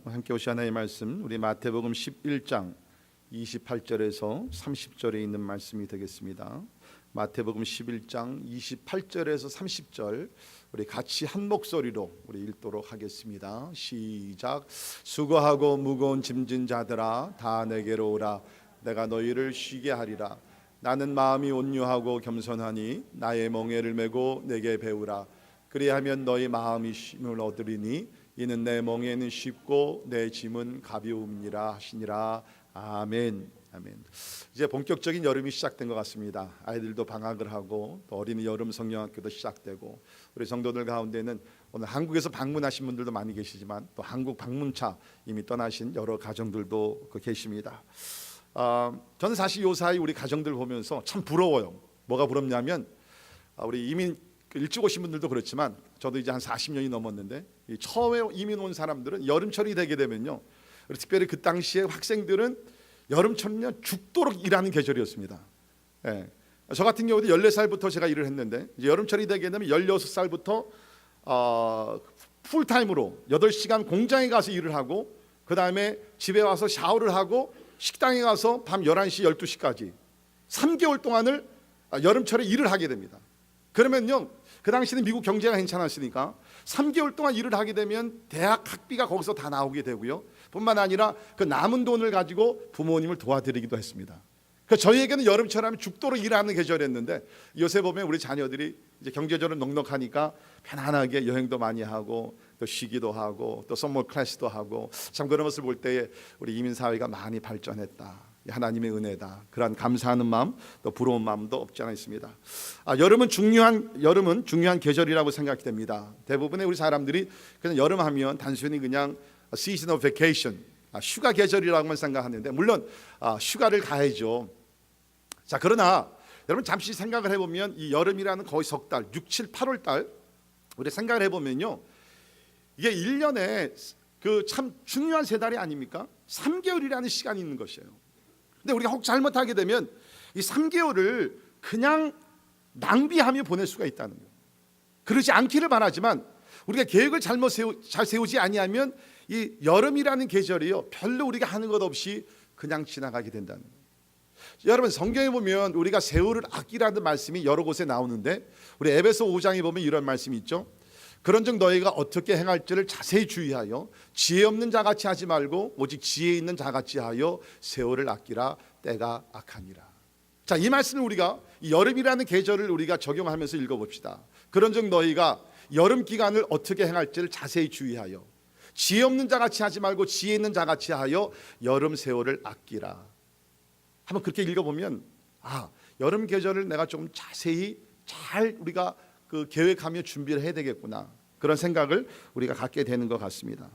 함께 오시 하나의 말씀, 우리 마태복음 11장 28절에서 30절에 있는 말씀이 되겠습니다. 마태복음 11장 28절에서 30절 우리 같이 한 목소리로 우리 읽도록 하겠습니다. 시작. 수고하고 무거운 짐진 자들아 다 내게로 오라. 내가 너희를 쉬게 하리라. 나는 마음이 온유하고 겸손하니 나의 멍에를 메고 내게 배우라. 그리하면 너희 마음이 쉼을 얻으리니 이는 내 멍에는 쉽고 내 짐은 가벼움이라 하시니라. 아멘. 아멘. 이제 본격적인 여름이 시작된 것 같습니다. 아이들도 방학을 하고 또 어린이 여름 성경학교도 시작되고 우리 성도들 가운데는 오늘 한국에서 방문하신 분들도 많이 계시지만 또 한국 방문차 이미 떠나신 여러 가정들도 계십니다. 저는 사실 요 사이 우리 가정들 보면서 참 부러워요. 뭐가 부럽냐면 우리 이민 일찍 오신 분들도 그렇지만 저도 이제 한 40년이 넘었는데 처음에 이민 온 사람들은 여름철이 되게 되면요, 특별히 그 당시에 학생들은 여름철은요 죽도록 일하는 계절이었습니다. 예. 저 같은 경우도 14살부터 제가 일을 했는데 이제 여름철이 되게 되면 16살부터 풀타임으로 8시간 공장에 가서 일을 하고 그 다음에 집에 와서 샤워를 하고 식당에 가서 밤 11시, 12시까지 3개월 동안을 여름철에 일을 하게 됩니다. 그러면요, 그 당시는 미국 경제가 괜찮았으니까 3개월 동안 일을 하게 되면 대학 학비가 거기서 다 나오게 되고요, 뿐만 아니라 그 남은 돈을 가지고 부모님을 도와드리기도 했습니다. 그 저희에게는 여름철 하면 죽도록 일하는 계절이었는데 요새 보면 우리 자녀들이 이제 경제적으로 넉넉하니까 편안하게 여행도 많이 하고 또 쉬기도 하고 또 선머 클래스도 하고, 참 그런 모습을 볼 때에 우리 이민 사회가 많이 발전했다, 하나님의 은혜다, 그러한 감사하는 마음 또 부러운 마음도 없지 않아 있습니다. 여름은 중요한 계절이라고 생각이 됩니다. 대부분의 우리 사람들이 그냥 여름하면 단순히 그냥 season of vacation, 휴가 계절이라고만 생각하는데 물론 휴가를 가야죠. 자, 그러나 여러분 잠시 생각을 해보면 이 여름이라는 거의 석 달, 6, 7, 8월 달 우리 생각을 해보면요, 이게 1년에 그 참 중요한 세 달이 아닙니까? 3개월이라는 시간이 있는 것이에요. 근데 우리가 혹 잘못하게 되면 이 3개월을 그냥 낭비하며 보낼 수가 있다는 거예요. 그러지 않기를 바라지만 우리가 계획을 잘 세우지 아니하면 이 여름이라는 계절이요 별로 우리가 하는 것 없이 그냥 지나가게 된다는 거예요. 여러분 성경에 보면 우리가 세월을 아끼라는 말씀이 여러 곳에 나오는데 우리 에베소 5장에 보면 이런 말씀이 있죠. 그런즉 너희가 어떻게 행할지를 자세히 주의하여 지혜 없는 자같이 하지 말고 오직 지혜 있는 자같이 하여 세월을 아끼라. 때가 악하니라. 자, 이 말씀을 우리가 이 여름이라는 계절을 우리가 적용하면서 읽어봅시다. 그런즉 너희가 여름 기간을 어떻게 행할지를 자세히 주의하여 지혜 없는 자같이 하지 말고 지혜 있는 자같이 하여 여름 세월을 아끼라. 한번 그렇게 읽어보면 여름 계절을 내가 좀 자세히 잘 우리가 그 계획하며 준비를 해야 되겠구나, 그런 생각을 우리가 갖게 되는 것 같습니다.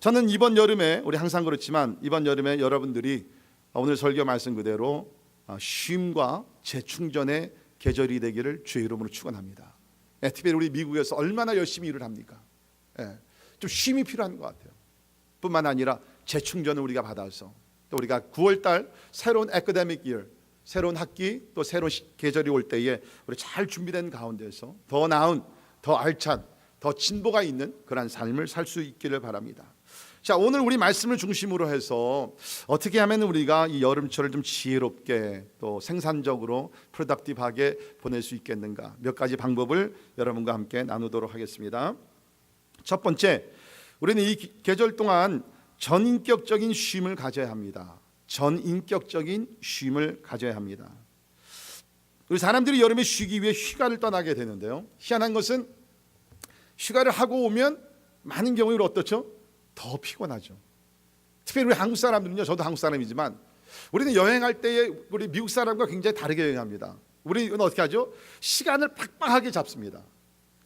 저는 이번 여름에, 우리 항상 그렇지만 이번 여름에 여러분들이 오늘 설교 말씀 그대로 쉼과 재충전의 계절이 되기를 주의 이름으로 축원합니다. 특별히 우리 미국에서 얼마나 열심히 일을 합니까? 좀 쉼이 필요한 것 같아요. 뿐만 아니라 재충전을 우리가 받아서 또 우리가 9월달 새로운 에커데믹 이어, 새로운 학기 또 새로운 계절이 올 때에 우리 잘 준비된 가운데서 더 나은, 더 알찬, 더 진보가 있는 그런 삶을 살 수 있기를 바랍니다. 자, 오늘 우리 말씀을 중심으로 해서 어떻게 하면 우리가 이 여름철을 좀 지혜롭게 또 생산적으로 프로덕티브하게 보낼 수 있겠는가, 몇 가지 방법을 여러분과 함께 나누도록 하겠습니다. 첫 번째, 우리는 이 계절 동안 전인격적인 쉼을 가져야 합니다. 전인격적인 쉼을 가져야 합니다. 우리 사람들이 여름에 쉬기 위해 휴가를 떠나게 되는데요, 희한한 것은 휴가를 하고 오면 많은 경우에 어떻죠? 더 피곤하죠. 특별히 우리 한국 사람들은요, 저도 한국 사람이지만 우리는 여행할 때에 우리 미국 사람과 굉장히 다르게 여행합니다. 우리는 어떻게 하죠? 시간을 빡빡하게 잡습니다.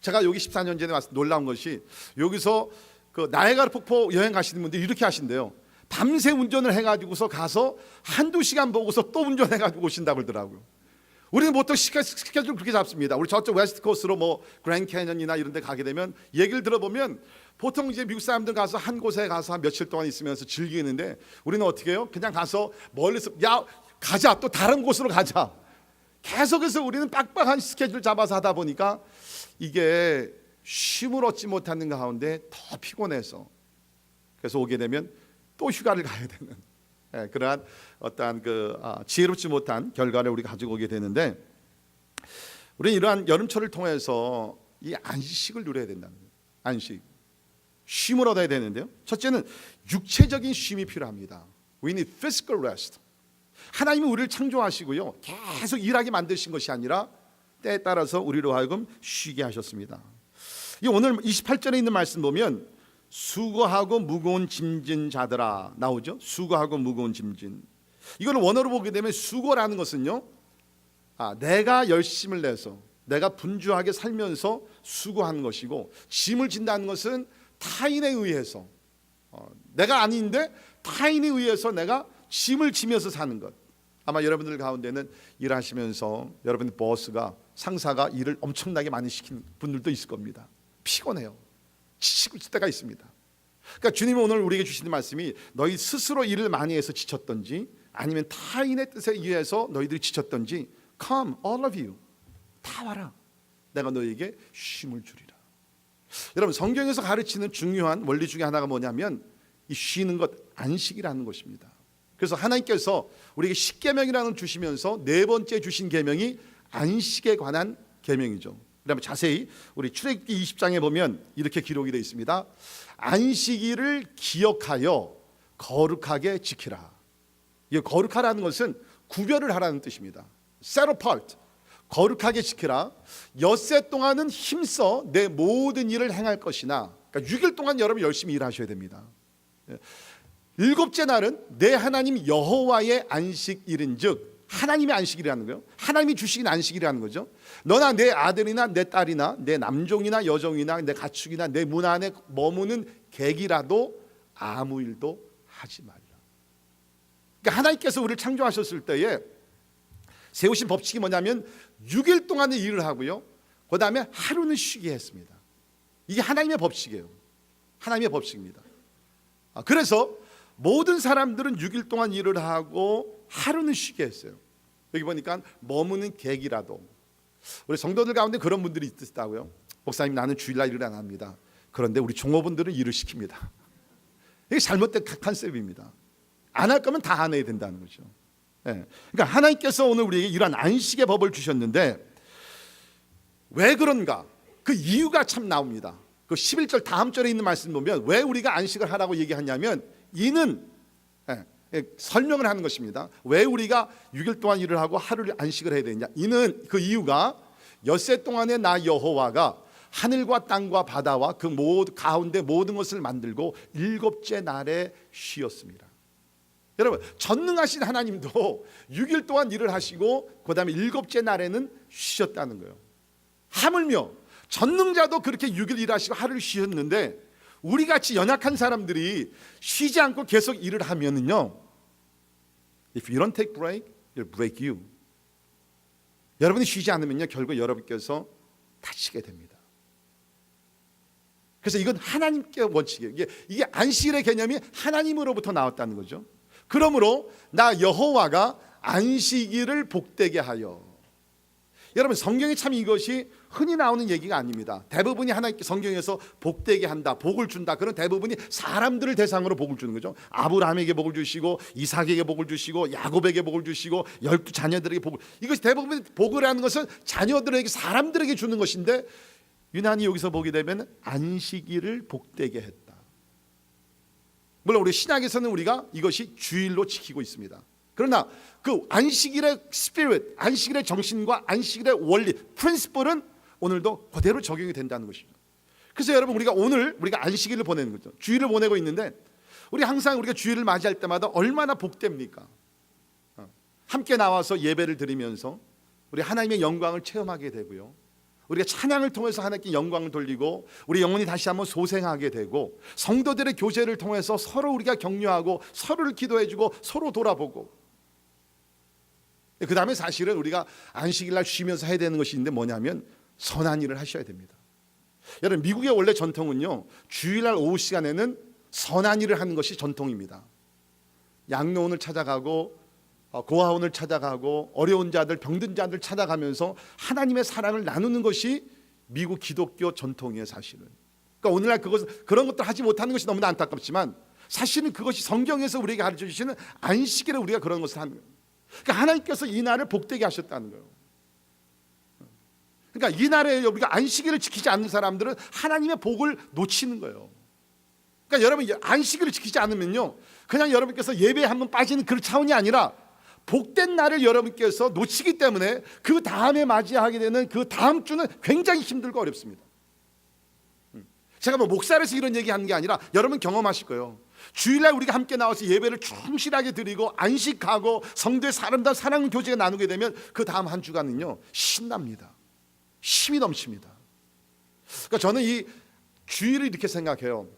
제가 여기 14년 전에 와서 놀라운 것이, 여기서 그 나이아가라 폭포 여행 가시는 분들이 이렇게 하신대요. 밤새 운전을 해가지고서 가서 한두 시간 보고서 또 운전해가지고 오신다고 그러더라고요. 우리는 보통 스케줄 그렇게 잡습니다. 우리 저쪽 웨스트 코스로 뭐 그랜드 캐년이나 이런 데 가게 되면 얘기를 들어보면 보통 이제 미국 사람들 가서 한 곳에 가서 한 며칠 동안 있으면서 즐기는데 우리는 어떻게 해요? 그냥 가서 멀리서 가자, 또 다른 곳으로 가자. 계속해서 우리는 빡빡한 스케줄 잡아서 하다 보니까 이게 쉼을 얻지 못하는 가운데 더 피곤해서 그래서 오게 되면 또 휴가를 가야 되는 그러한 어떠한 지혜롭지 못한 결과를 우리가 가지고 오게 되는데, 우리는 이러한 여름철을 통해서 이 안식을 누려야 된다는 거예요. 안식, 쉼을 얻어야 되는데요, 첫째는 육체적인 쉼이 필요합니다. We need physical rest. 하나님은 우리를 창조하시고요, 계속 일하게 만드신 것이 아니라 때에 따라서 우리로 하여금 쉬게 하셨습니다. 이 오늘 28절에 있는 말씀 보면 수고하고 무거운 짐진 자들아 나오죠. 수고하고 무거운 짐진. 이거는 원어로 보게 되면 수고라는 것은요, 내가 열심을 내서 내가 분주하게 살면서 수고하는 것이고, 짐을 진다는 것은 타인에 의해서 내가 아닌데 타인에 의해서 내가 짐을 지면서 사는 것. 아마 여러분들 가운데는 일하시면서 여러분 보스가, 상사가 일을 엄청나게 많이 시킨 분들도 있을 겁니다. 피곤해요. 지치고 있을 때가 있습니다. 그러니까 주님은 오늘 우리에게 주시는 말씀이, 너희 스스로 일을 많이 해서 지쳤던지 아니면 타인의 뜻에 의해서 너희들이 지쳤던지, Come, all of you, 다 와라. 내가 너희에게 쉼을 주리라. 여러분, 성경에서 가르치는 중요한 원리 중에 하나가 뭐냐면 이 쉬는 것, 안식이라는 것입니다. 그래서 하나님께서 우리에게 십계명이라는 주시면서 네 번째 주신 계명이 안식에 관한 계명이죠. 그다음에 자세히 우리 출애굽기 20장에 보면 이렇게 기록이 되어 있습니다. 안식일을 기억하여 거룩하게 지키라. 이 거룩하라는 것은 구별을 하라는 뜻입니다. Set apart, 거룩하게 지키라. 엿새 동안은 힘써 내 모든 일을 행할 것이나, 그러니까 6일 동안 여러분 열심히 일하셔야 됩니다. 일곱째 날은 내 하나님 여호와의 안식일인즉, 하나님의 안식이라는 거예요. 하나님이 주신 안식이라는 거죠. 너나 내 아들이나 내 딸이나 내 남종이나 여종이나 내 가축이나 내 문 안에 머무는 객이라도 아무 일도 하지 말라. 그러니까 하나님께서 우리를 창조하셨을 때에 세우신 법칙이 뭐냐면 6일 동안은 일을 하고요, 그 다음에 하루는 쉬게 했습니다. 이게 하나님의 법칙이에요. 하나님의 법칙입니다. 그래서 모든 사람들은 6일 동안 일을 하고 하루는 쉬게 했어요. 여기 보니까 머무는 객이라도. 우리 성도들 가운데 그런 분들이 있다고요. 목사님, 나는 주일날 일을 안 합니다. 그런데 우리 종업원들은 일을 시킵니다. 이게 잘못된 컨셉입니다. 안 할 거면 다 안 해야 된다는 거죠. 그러니까 하나님께서 오늘 우리에게 이러한 안식의 법을 주셨는데, 왜 그런가? 그 이유가 참 나옵니다. 그 11절 다음 절에 있는 말씀 보면 왜 우리가 안식을 하라고 얘기하냐면, 이는 설명을 하는 것입니다. 왜 우리가 6일 동안 일을 하고 하루를 안식을 해야 되느냐? 이는, 그 이유가 엿새 동안에 나 여호와가 하늘과 땅과 바다와 그 가운데 모든 것을 만들고 일곱째 날에 쉬었습니다. 여러분, 전능하신 하나님도 6일 동안 일을 하시고 그 다음에 일곱째 날에는 쉬셨다는 거예요. 하물며 전능자도 그렇게 6일 일하시고 하루를 쉬었는데, 우리같이 연약한 사람들이 쉬지 않고 계속 일을 하면은요, If you don't take break, it'll break you. 여러분이 쉬지 않으면요, 결국 여러분께서 다치게 됩니다. 그래서 이건 하나님께 원칙이에요. 이게 안식일의 개념이 하나님으로부터 나왔다는 거죠. 그러므로 나 여호와가 안식일을 복되게 하여. 여러분, 성경에 참 이것이 흔히 나오는 얘기가 아닙니다. 대부분이 하나님께 성경에서 복되게 한다, 복을 준다, 그런 대부분이 사람들을 대상으로 복을 주는 거죠. 아브라함에게 복을 주시고, 이삭에게 복을 주시고, 야곱에게 복을 주시고, 12 자녀들에게 복을. 이것이 대부분 복을 하는 것은 자녀들에게, 사람들에게 주는 것인데, 유난히 여기서 보게 되면 안식일을 복되게 했다. 물론 우리 신약에서는 우리가 이것이 주일로 지키고 있습니다. 그러나 그 안식일의 스피릿, 안식일의 정신과 안식일의 원리, 프린시플은 오늘도 그대로 적용이 된다는 것이죠. 그래서 여러분, 우리가 안식일을 보내는 거죠. 주일을 보내고 있는데, 우리 항상 우리가 주일을 맞이할 때마다 얼마나 복됩니까? 함께 나와서 예배를 드리면서 우리 하나님의 영광을 체험하게 되고요, 우리가 찬양을 통해서 하나님께 영광을 돌리고 우리 영혼이 다시 한번 소생하게 되고, 성도들의 교제를 통해서 서로 우리가 격려하고 서로를 기도해주고 서로 돌아보고, 그 다음에 사실은 우리가 안식일날 쉬면서 해야 되는 것이 있는데 뭐냐면 선한 일을 하셔야 됩니다. 여러분, 미국의 원래 전통은요, 주일날 오후 시간에는 선한 일을 하는 것이 전통입니다. 양로원을 찾아가고 고아원을 찾아가고 어려운 자들, 병든 자들 찾아가면서 하나님의 사랑을 나누는 것이 미국 기독교 전통이에요, 사실은. 그러니까 오늘날 그런 것들 하지 못하는 것이 너무나 안타깝지만, 사실은 그것이 성경에서 우리에게 가르쳐 주시는 안식일에 우리가 그런 것을 하는 거예요. 그러니까 하나님께서 이 날을 복되게 하셨다는 거예요. 그러니까 이 날에 우리가 안식일을 지키지 않는 사람들은 하나님의 복을 놓치는 거예요. 그러니까 여러분 안식일을 지키지 않으면요, 그냥 여러분께서 예배에 한번 빠지는 그런 차원이 아니라 복된 날을 여러분께서 놓치기 때문에 그 다음에 맞이하게 되는 그 다음 주는 굉장히 힘들고 어렵습니다. 제가 뭐 목사라서 이런 얘기하는 게 아니라 여러분 경험하실 거예요. 주일날 우리가 함께 나와서 예배를 충실하게 드리고 안식하고 성도의 아름다운 사랑 교제가 나누게 되면 그 다음 한 주간은요 신납니다. 힘이 넘칩니다. 그러니까 저는 이 주일을 이렇게 생각해요.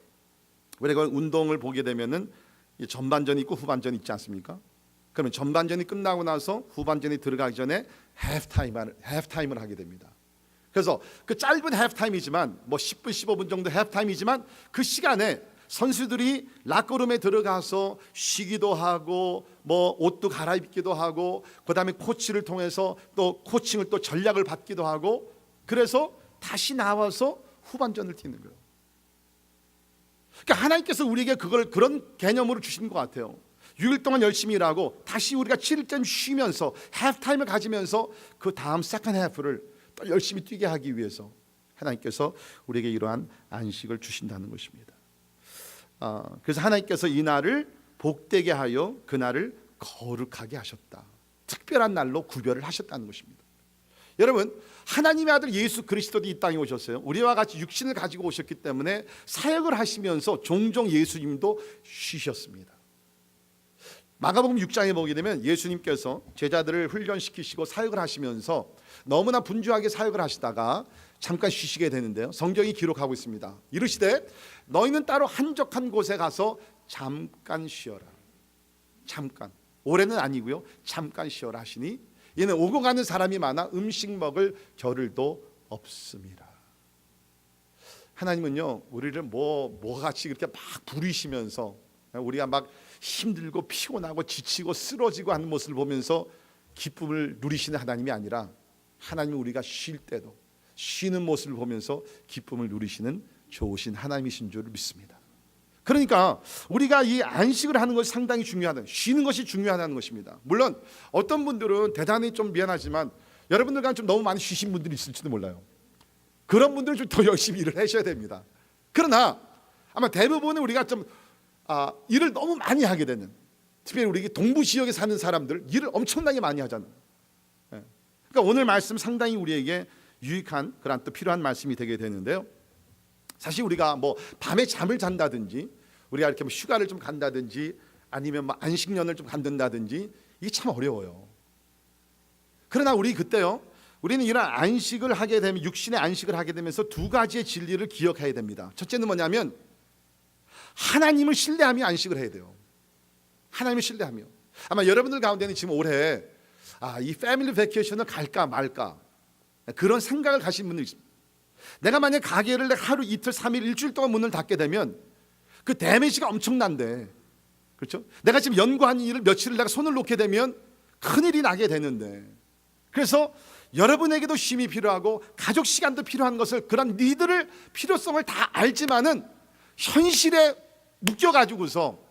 우리가 운동을 보게 되면은 전반전이 있고 후반전이 있지 않습니까? 그러면 전반전이 끝나고 나서 후반전이 들어가기 전에 하프타임을 하게 됩니다. 그래서 그 짧은 하프타임이지만 뭐 10분 15분 정도 하프타임이지만 그 시간에 선수들이 락커룸에 들어가서 쉬기도 하고 뭐 옷도 갈아입기도 하고 그다음에 코치를 통해서 또 코칭을 또 전략을 받기도 하고 그래서 다시 나와서 후반전을 뛰는 거예요. 그러니까 하나님께서 우리에게 그걸 그런 개념으로 주신 것 같아요. 6일 동안 열심히 일하고 다시 우리가 7일쯤 쉬면서 하프타임을 가지면서 그 다음 세컨 하프를 또 열심히 뛰게 하기 위해서 하나님께서 우리에게 이러한 안식을 주신다는 것입니다. 그래서 하나님께서 이 날을 복되게 하여 그 날을 거룩하게 하셨다. 특별한 날로 구별을 하셨다는 것입니다. 여러분 하나님의 아들 예수 그리스도도 이 땅에 오셨어요. 우리와 같이 육신을 가지고 오셨기 때문에 사역을 하시면서 종종 예수님도 쉬셨습니다. 마가복음 6장에 보게 되면 예수님께서 제자들을 훈련시키시고 사역을 하시면서 너무나 분주하게 사역을 하시다가 잠깐 쉬시게 되는데요. 성경이 기록하고 있습니다. 이르시되 너희는 따로 한적한 곳에 가서 잠깐 쉬어라. 잠깐. 올해는 아니고요. 잠깐 쉬어라 하시니 이는 오고 가는 사람이 많아 음식 먹을 겨를도 없습니다. 하나님은요 우리를 뭐 같이 그렇게 막 부리시면서 우리가 막 힘들고 피곤하고 지치고 쓰러지고 하는 모습을 보면서 기쁨을 누리시는 하나님이 아니라 하나님은 우리가 쉴 때도 쉬는 모습을 보면서 기쁨을 누리시는 좋으신 하나님이신 줄 믿습니다. 그러니까 우리가 이 안식을 하는 것이 상당히 중요하다. 쉬는 것이 중요하다는 것입니다. 물론 어떤 분들은 대단히 좀 미안하지만 여러분들과 좀 너무 많이 쉬신 분들이 있을지도 몰라요. 그런 분들은 좀 더 열심히 일을 하셔야 됩니다. 그러나 아마 대부분은 우리가 좀 일을 너무 많이 하게 되는, 특별히 우리 동부 지역에 사는 사람들 일을 엄청나게 많이 하잖아요. 그러니까 오늘 말씀 상당히 우리에게 유익한 그런 또 필요한 말씀이 되게 되는데요. 사실 우리가 뭐 밤에 잠을 잔다든지 우리가 이렇게 뭐 휴가를 좀 간다든지 아니면 뭐 안식년을 좀 간다든지 이게 참 어려워요. 그러나 우리 그때요 우리는 이런 안식을 하게 되면 육신의 안식을 하게 되면서 두 가지의 진리를 기억해야 됩니다. 첫째는 뭐냐면 하나님을 신뢰하며 안식을 해야 돼요. 하나님을 신뢰하며. 아마 여러분들 가운데는 지금 올해 이 패밀리 베케이션을 갈까 말까 그런 생각을 가신 분들이 있습니다. 내가 만약 가게를 하루 이틀 3일 일주일 동안 문을 닫게 되면 그 데미지가 엄청난데, 그렇죠? 내가 지금 연구한 일을 며칠을 내가 손을 놓게 되면 큰일이 나게 되는데, 그래서 여러분에게도 쉼이 필요하고 가족 시간도 필요한 것을 그런 니들을 필요성을 다 알지만은 현실에 묶여가지고서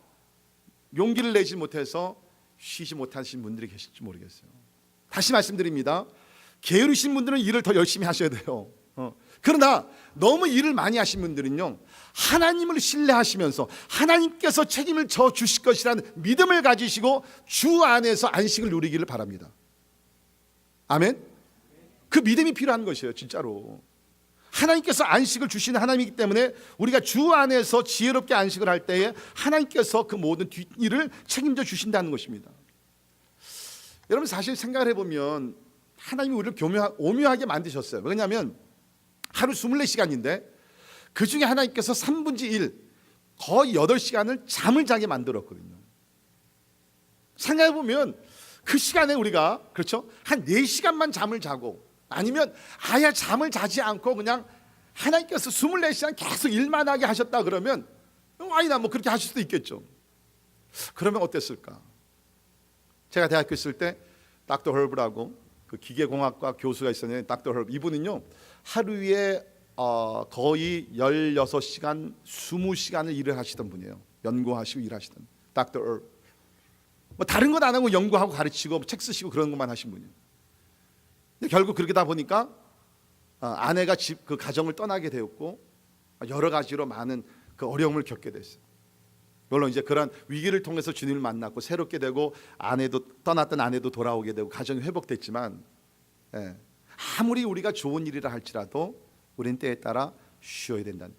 용기를 내지 못해서 쉬지 못하신 분들이 계실지 모르겠어요. 다시 말씀드립니다. 게으르신 분들은 일을 더 열심히 하셔야 돼요. 그러나 너무 일을 많이 하신 분들은요 하나님을 신뢰하시면서 하나님께서 책임을 져 주실 것이라는 믿음을 가지시고 주 안에서 안식을 누리기를 바랍니다. 아멘. 그 믿음이 필요한 것이에요. 진짜로 하나님께서 안식을 주시는 하나님이기 때문에 우리가 주 안에서 지혜롭게 안식을 할 때에 하나님께서 그 모든 뒷일을 책임져 주신다는 것입니다. 여러분 사실 생각을 해보면 하나님이 우리를 오묘하게 만드셨어요. 왜냐하면 하루 24시간인데 그 중에 하나님께서 3분의 1 거의 8시간을 잠을 자게 만들었거든요. 생각해보면 그 시간에 우리가 그렇죠 한 4시간만 잠을 자고 아니면 아예 잠을 자지 않고 그냥 하나님께서 24시간 계속 일만 하게 하셨다 그러면 아니나 뭐 그렇게 하실 수도 있겠죠. 그러면 어땠을까? 제가 대학교 있을 때 닥터 헐브라고 그 기계공학과 교수가 있었는데 닥터 헐브 이분은요 하루에 거의 16시간 20시간을 일을 하시던 분이에요. 연구하시고 일하시던 닥터 얼. 뭐 다른 건 안 하고 연구하고 가르치고 책 쓰시고 그런 것만 하신 분이에요. 근데 결국 그렇게 다 보니까 아내가 그 가정을 떠나게 되었고 여러 가지로 많은 그 어려움을 겪게 됐어요. 물론 이제 그런 위기를 통해서 주님을 만났고 새롭게 되고 떠났던 아내도 돌아오게 되고 가정이 회복됐지만 아무리 우리가 좋은 일이라 할지라도 우리는 때에 따라 쉬어야 된다는.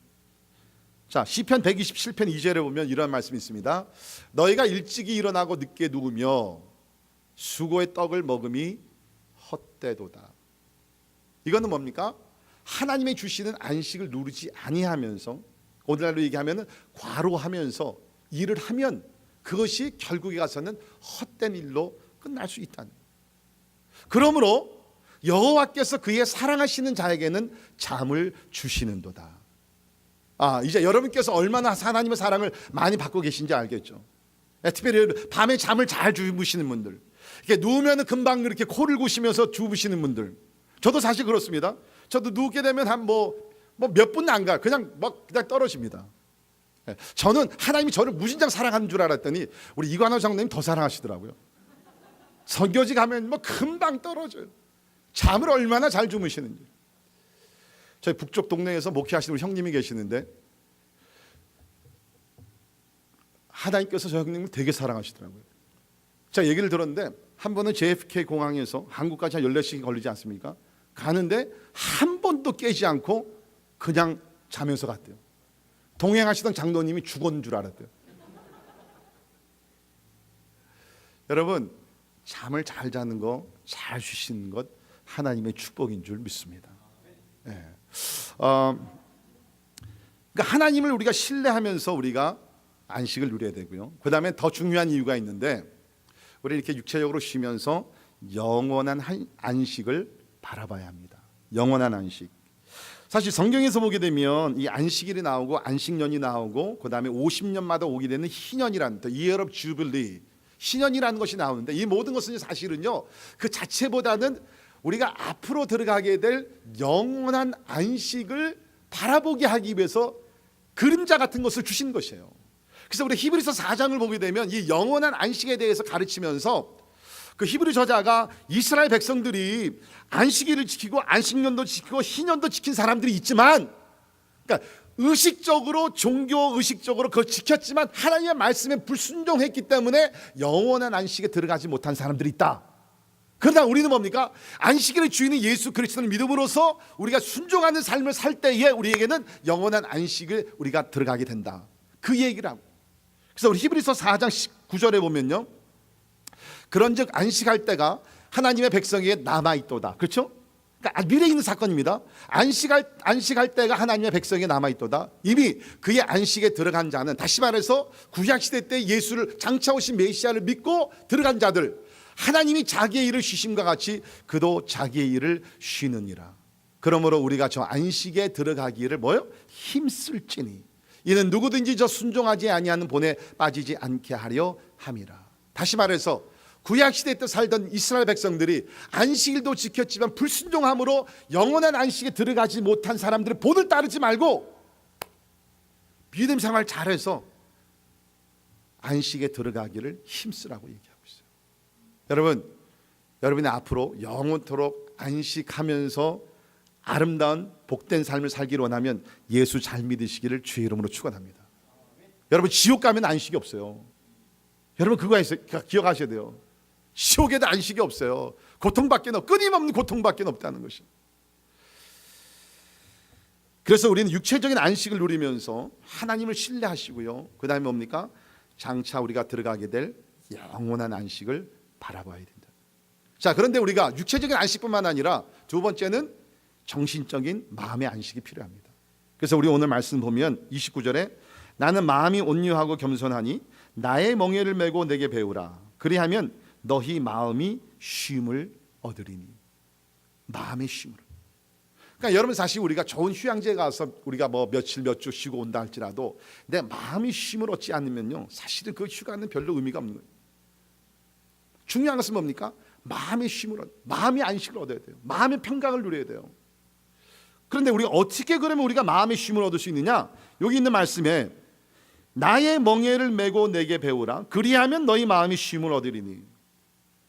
자, 시편 127편 2절에 보면 이런 말씀이 있습니다. 너희가 일찍이 일어나고 늦게 누우며 수고의 떡을 먹음이 헛되도다. 이거는 뭡니까? 하나님의 주시는 안식을 누리지 아니하면서, 오늘날로 얘기하면 과로하면서 일을 하면 그것이 결국에 가서는 헛된 일로 끝날 수 있다는. 그러므로 여호와께서 그의 사랑하시는 자에게는 잠을 주시는도다. 이제 여러분께서 얼마나 하나님의 사랑을 많이 받고 계신지 알겠죠. 특별히 밤에 잠을 잘 주무시는 분들, 이렇게 누우면 금방 이렇게 코를 고시면서 주무시는 분들, 저도 사실 그렇습니다. 저도 누우게 되면 한 몇 분 안 가, 그냥 떨어집니다. 저는 하나님이 저를 무진장 사랑하는 줄 알았더니 우리 이관호 장로님 더 사랑하시더라고요. 선교지 가면 금방 떨어져요. 잠을 얼마나 잘 주무시는지. 저희 북쪽 동네에서 목회하시는 우리 형님이 계시는데 하나님께서 저 형님을 되게 사랑하시더라고요. 제가 얘기를 들었는데 한 번은 JFK 공항에서 한국까지 한 14시간 걸리지 않습니까? 가는데 한 번도 깨지 않고 그냥 자면서 갔대요. 동행하시던 장로님이 죽은 줄 알았대요. 여러분, 잠을 잘 자는 거, 잘 쉬시는 것 하나님의 축복인 줄 믿습니다. 그러니까 하나님을 우리가 신뢰하면서 우리가 안식을 누려야 되고요. 그 다음에 더 중요한 이유가 있는데, 우리 이렇게 육체적으로 쉬면서 영원한 안식을 바라봐야 합니다. 영원한 안식. 사실 성경에서 보게 되면 이 안식일이 나오고 안식년이 나오고 그 다음에 50년마다 오게 되는 희년이라는, Year of Jubilee, 희년이라는 것이 나오는데, 이 모든 것은 사실은요 그 자체보다는 우리가 앞으로 들어가게 될 영원한 안식을 바라보게 하기 위해서 그림자 같은 것을 주신 것이에요. 그래서 우리 히브리서 4장을 보게 되면 이 영원한 안식에 대해서 가르치면서 그 히브리 저자가 이스라엘 백성들이 안식일을 지키고 안식년도 지키고 희년도 지킨 사람들이 있지만, 그러니까 의식적으로 종교 의식적으로 그걸 지켰지만 하나님의 말씀에 불순종했기 때문에 영원한 안식에 들어가지 못한 사람들이 있다. 그러나 우리는 뭡니까? 안식일의 주인인 예수 그리스도를 믿음으로써 우리가 순종하는 삶을 살 때에 우리에게는 영원한 안식을 우리가 들어가게 된다. 그 얘기를 하고. 그래서 우리 히브리서 4장 19절에 보면요, 그런즉 안식할 때가 하나님의 백성에게 남아있도다. 그렇죠? 그러니까 미래에 있는 사건입니다. 안식할 때가 하나님의 백성에게 남아있도다. 이미 그의 안식에 들어간 자는, 다시 말해서 구약시대 때 예수를 장차 오신 메시아를 믿고 들어간 자들, 하나님이 자기의 일을 쉬심과 같이 그도 자기의 일을 쉬느니라. 그러므로 우리가 저 안식에 들어가기를 힘쓸지니 이는 누구든지 저 순종하지 아니하는 본에 빠지지 않게 하려 함이라. 다시 말해서 구약시대 때 살던 이스라엘 백성들이 안식일도 지켰지만 불순종함으로 영원한 안식에 들어가지 못한 사람들의 본을 따르지 말고 믿음 생활 잘해서 안식에 들어가기를 힘쓰라고 얘기하고 있어요. 여러분이 앞으로 영원토록 안식하면서 아름다운 복된 삶을 살기를 원하면 예수 잘 믿으시기를 주의 이름으로 축원합니다. 여러분, 지옥 가면 안식이 없어요. 여러분, 그거 기억하셔야 돼요. 지옥에도 안식이 없어요. 고통밖에 끊임없는 고통밖에 없다는 것이. 그래서 우리는 육체적인 안식을 누리면서 하나님을 신뢰하시고요, 그 다음에 뭡니까? 장차 우리가 들어가게 될 영원한 안식을 바라봐야 된다. 자, 그런데 우리가 육체적인 안식뿐만 아니라 두 번째는 정신적인 마음의 안식이 필요합니다. 그래서 우리 오늘 말씀 보면 29절에 나는 마음이 온유하고 겸손하니 나의 멍에를 메고 내게 배우라. 그리하면 너희 마음이 쉼을 얻으리니. 마음의 쉼을. 그러니까 여러분, 사실 우리가 좋은 휴양지에 가서 우리가 며칠 몇 주 쉬고 온다 할지라도 내 마음이 쉼을 얻지 않으면요, 사실은 그 휴가는 별로 의미가 없는 거예요. 중요한 것은 뭡니까? 마음의 쉼을, 마음의 안식을 얻어야 돼요. 마음의 평강을 누려야 돼요. 그런데 우리가 어떻게 그러면 우리가 마음의 쉼을 얻을 수 있느냐? 여기 있는 말씀에 나의 멍에를 메고 내게 배우라. 그리하면 너희 마음이 쉼을 얻으리니.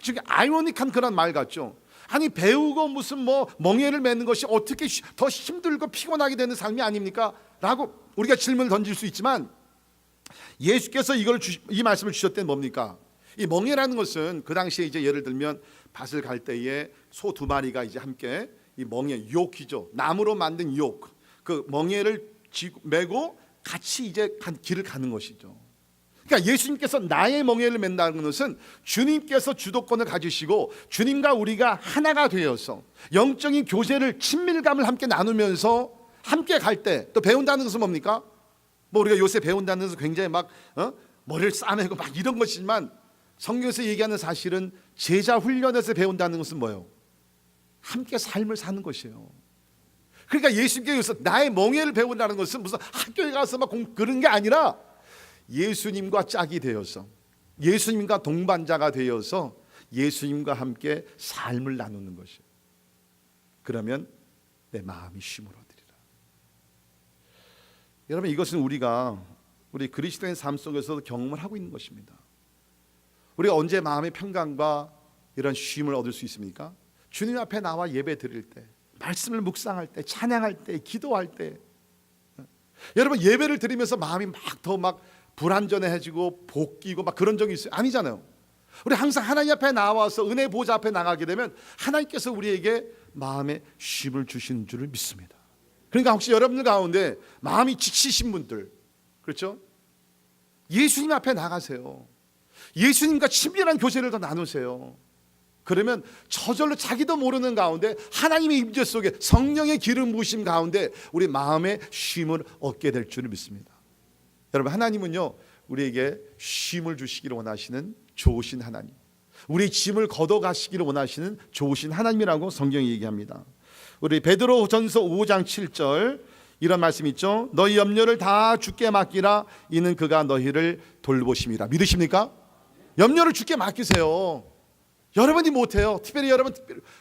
지금 아이오닉한 그런 말 같죠. 아니 배우고 무슨 뭐 멍에를 메는 것이 어떻게 더 힘들고 피곤하게 되는 삶이 아닙니까? 라고 우리가 질문을 던질 수 있지만 예수께서 이 말씀을 주셨던 게 뭡니까? 이 멍에라는 것은 그 당시에 이제 예를 들면 밭을 갈 때에 소 두 마리가 이제 함께 이 멍에 욕이죠. 나무로 만든 욕. 그 멍에를 메고 같이 이제 길을 가는 것이죠. 그러니까 예수님께서 나의 멍에를 맨다는 것은 주님께서 주도권을 가지시고 주님과 우리가 하나가 되어서 영적인 교제를 친밀감을 함께 나누면서 함께 갈 때 또 배운다는 것은 뭡니까? 뭐 우리가 요새 배운다는 것은 굉장히 막 머리를 싸매고 막 이런 것이지만 성경에서 얘기하는 사실은 제자 훈련에서 배운다는 것은 뭐예요? 함께 삶을 사는 것이에요. 그러니까 예수님께서 나의 멍에를 배운다는 것은 무슨 학교에 가서 막 그런 게 아니라 예수님과 짝이 되어서 예수님과 동반자가 되어서 예수님과 함께 삶을 나누는 것이에요. 그러면 내 마음이 쉼을 얻으리라. 여러분 이것은 우리 그리스도인 삶 속에서도 경험을 하고 있는 것입니다. 우리가 언제 마음의 평강과 이런 쉼을 얻을 수 있습니까? 주님 앞에 나와 예배 드릴 때, 말씀을 묵상할 때, 찬양할 때, 기도할 때. 여러분 예배를 드리면서 마음이 막 더 막 불안전해지고 볶이고 막 그런 적이 있어요? 아니잖아요. 우리 항상 하나님 앞에 나와서 은혜 보좌 앞에 나가게 되면 하나님께서 우리에게 마음의 쉼을 주시는 줄을 믿습니다. 그러니까 혹시 여러분들 가운데 마음이 지치신 분들, 그렇죠? 예수님 앞에 나가세요. 예수님과 친밀한 교제를 더 나누세요. 그러면 저절로 자기도 모르는 가운데 하나님의 임재 속에 성령의 기름 부으심 가운데 우리 마음의 쉼을 얻게 될 줄을 믿습니다. 여러분 하나님은요 우리에게 쉼을 주시기를 원하시는 좋으신 하나님, 우리 짐을 걷어가시기를 원하시는 좋으신 하나님이라고 성경이 얘기합니다. 우리 베드로전서 5장 7절 이런 말씀이 있죠. 너희 염려를 다 주께 맡기라. 이는 그가 너희를 돌보심이라. 믿으십니까? 염려를 주께 맡기세요. 여러분이 못해요. 특별히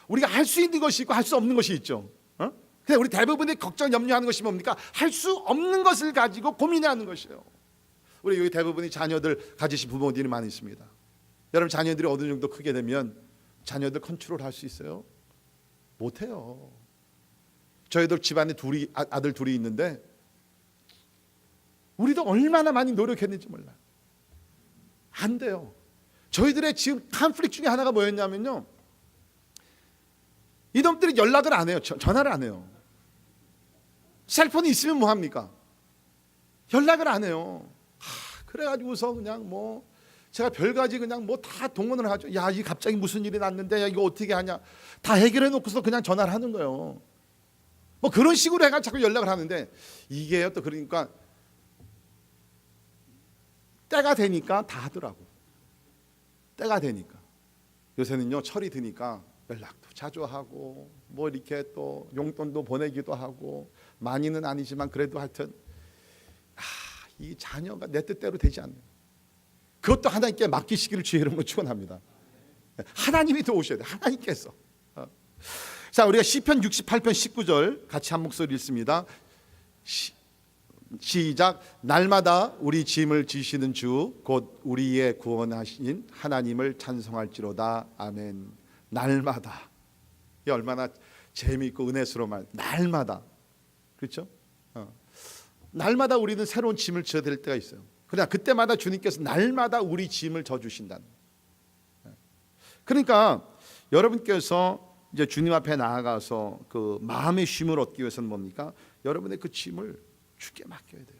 우리가 할 수 있는 것이 있고 할 수 없는 것이 있죠. 근데 우리 대부분의 걱정, 염려하는 것이 뭡니까? 할 수 없는 것을 가지고 고민하는 것이에요. 우리 여기 대부분이 자녀들 가지신 부모들이 많이 있습니다. 여러분 자녀들이 어느 정도 크게 되면 자녀들 컨트롤 할 수 있어요? 못해요. 저희들 집안에 아들 둘이 있는데 우리도 얼마나 많이 노력했는지 몰라요. 안 돼요. 저희들의 지금 컨플릭트 중에 하나가 뭐였냐면요, 이놈들이 연락을 안 해요. 전화를 안 해요. 셀폰이 있으면 뭐 합니까? 연락을 안 해요. 그래가지고서 그냥 뭐 제가 별가지 그냥 뭐 다 동원을 하죠. 야, 이 갑자기 무슨 일이 났는데 야, 이거 어떻게 하냐. 다 해결해 놓고서 그냥 전화를 하는 거예요. 뭐 그런 식으로 해가 자꾸 연락을 하는데 이게요 또 그러니까 때가 되니까 다 하더라고. 때가 되니까 요새는요 철이 드니까 연락도 자주 하고 뭐 이렇게 또 용돈도 보내기도 하고 많이는 아니지만 그래도 하여튼 이 자녀가 내 뜻대로 되지 않는 그것도 하나님께 맡기시기를 주의 이름으로 축원합니다. 하나님이 도우셔야 돼. 하나님께서. 자 우리가 시편 68편 19절 같이 한 목소리 읽습니다. 시작. 날마다 우리 짐을 지시는 주 곧 우리의 구원하신 하나님을 찬송할지로다. 아멘. 날마다. 이 얼마나 재미있고 은혜스러운 말. 날마다. 그렇죠? 날마다 우리는 새로운 짐을 져야 될 때가 있어요. 그러나 그때마다 주님께서 날마다 우리 짐을 져주신다는. 그러니까 여러분께서 이제 주님 앞에 나아가서 그 마음의 쉼을 얻기 위해서는 뭡니까? 여러분의 그 짐을 주께 맡겨야 돼요.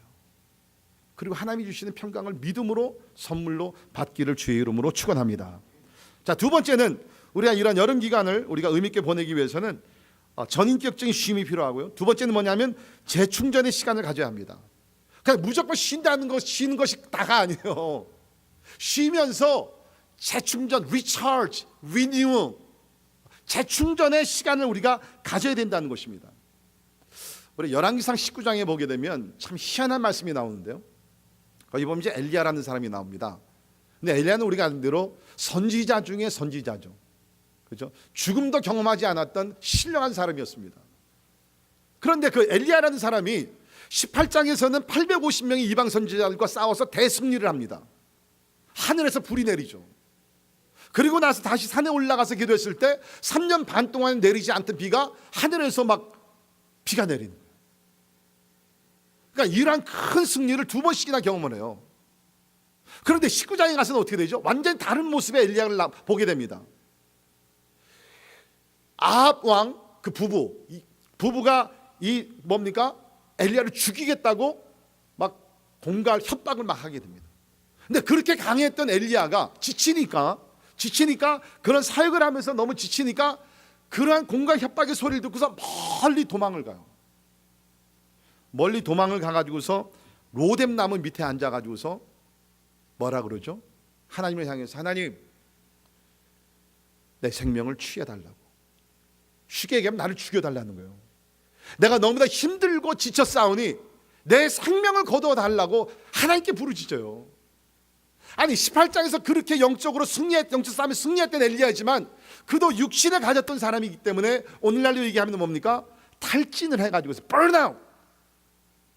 그리고 하나님이 주시는 평강을 믿음으로 선물로 받기를 주의 이름으로 축원합니다. 자, 두 번째는 우리가 이런 여름 기간을 우리가 의미 있게 보내기 위해서는 전인격적인 쉼이 필요하고요. 두 번째는 뭐냐면 재충전의 시간을 가져야 합니다. 그냥 무조건 쉬는 것이 다가 아니에요. 쉬면서 재충전, recharge, renew, 재충전의 시간을 우리가 가져야 된다는 것입니다. 우리 열왕기상 19장에 보게 되면 참 희한한 말씀이 나오는데요. 거기 보면 이제 엘리야라는 사람이 나옵니다. 근데 엘리야는 우리가 아는 대로 선지자 중에 선지자죠. 그렇죠? 죽음도 경험하지 않았던 신령한 사람이었습니다. 그런데 그 엘리야라는 사람이 18장에서는 850명의 이방 선지자들과 싸워서 대승리를 합니다. 하늘에서 불이 내리죠. 그리고 나서 다시 산에 올라가서 기도했을 때 3년 반 동안 내리지 않던 비가 하늘에서 막 비가 내리는 거예요. 그러니까 이러한 큰 승리를 2번씩이나 경험을 해요. 그런데 19장에 가서는 어떻게 되죠? 완전히 다른 모습의 엘리야를 보게 됩니다. 아합 왕 그 부부가 이 뭡니까? 엘리야를 죽이겠다고 막 공갈 협박을 막 하게 됩니다. 근데 그렇게 강했던 엘리야가 지치니까 그런 사역을 하면서 너무 지치니까 그러한 공갈 협박의 소리를 듣고서 멀리 도망을 가요. 멀리 도망을 가가지고서 로뎀 나무 밑에 앉아가지고서 뭐라 그러죠? 하나님을 향해서 하나님 내 생명을 취해달라고. 쉽게 얘기하면 나를 죽여달라는 거예요. 내가 너무나 힘들고 지쳐 싸우니 내 생명을 거두어 달라고 하나님께 부르짖어요. 아니 18장에서 그렇게 영적 싸움에 승리했던 엘리야지만 그도 육신을 가졌던 사람이기 때문에 오늘날로 얘기하면 뭡니까? 탈진을 해가지고서 burnout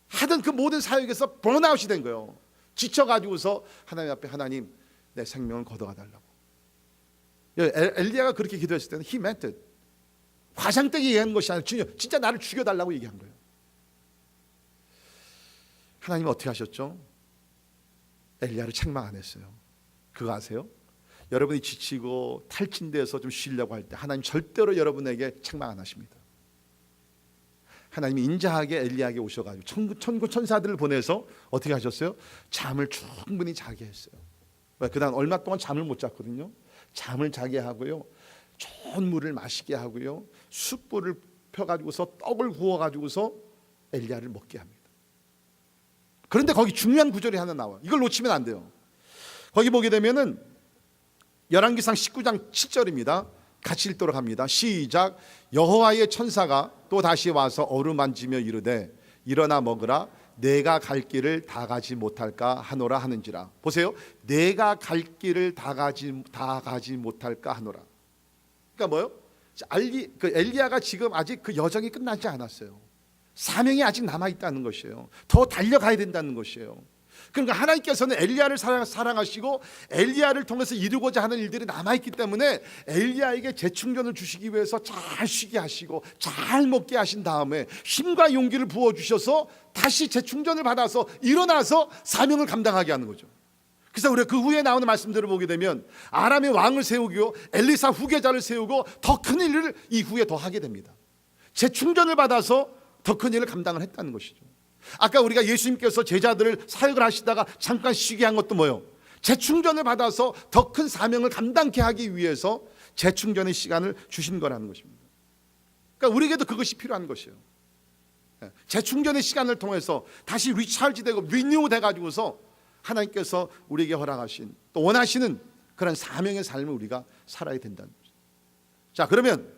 하던 그 모든 사역에서 burnout이 된 거예요. 지쳐가지고서 하나님 앞에 하나님 내 생명을 거둬가 달라고. 엘리야가 그렇게 기도했을 때는 he meant it. 과장되게 얘기한 것이 아니라 진짜 나를 죽여달라고 얘기한 거예요. 하나님은 어떻게 하셨죠? 엘리야를 책망 안 했어요. 그거 아세요? 여러분이 지치고 탈진돼서 좀 쉬려고 할 때 하나님 절대로 여러분에게 책망 안 하십니다. 하나님이 인자하게 엘리야에게 오셔가지고 천군 천사들을 보내서 어떻게 하셨어요? 잠을 충분히 자게 했어요. 그다음 얼마 동안 잠을 못 잤거든요. 잠을 자게 하고요, 좋은 물을 마시게 하고요, 숯불을 펴가지고서 떡을 구워가지고서 엘리야를 먹게 합니다. 그런데 거기 중요한 구절이 하나 나와요. 이걸 놓치면 안 돼요. 거기 보게 되면은 열왕기상 19장 7절입니다. 같이 읽도록 합니다. 시작. 여호와의 천사가 또 다시 와서 어루만지며 이르되 일어나 먹으라. 내가 갈 길을 다 가지 못할까 하노라 하는지라. 보세요. 내가 갈 길을 다 가지 못할까 하노라. 그러니까 뭐요? 엘리야가 지금 아직 그 여정이 끝나지 않았어요. 사명이 아직 남아 있다는 것이에요. 더 달려가야 된다는 것이에요. 그러니까 하나님께서는 엘리야를 사랑하시고 엘리야를 통해서 이루고자 하는 일들이 남아있기 때문에 엘리야에게 재충전을 주시기 위해서 잘 쉬게 하시고 잘 먹게 하신 다음에 힘과 용기를 부어주셔서 다시 재충전을 받아서 일어나서 사명을 감당하게 하는 거죠. 그래서 우리가 그 후에 나오는 말씀들을 보게 되면 아람의 왕을 세우고 엘리사 후계자를 세우고 더 큰 일을 이후에 더 하게 됩니다. 재충전을 받아서 더 큰 일을 감당을 했다는 것이죠. 아까 우리가 예수님께서 제자들을 사역을 하시다가 잠깐 쉬게 한 것도 뭐예요? 재충전을 받아서 더 큰 사명을 감당케 하기 위해서 재충전의 시간을 주신 거라는 것입니다. 그러니까 우리에게도 그것이 필요한 것이에요. 재충전의 시간을 통해서 다시 리차지되고 리뉴 돼가지고서 하나님께서 우리에게 허락하신 또 원하시는 그런 사명의 삶을 우리가 살아야 된다는 거죠. 자, 그러면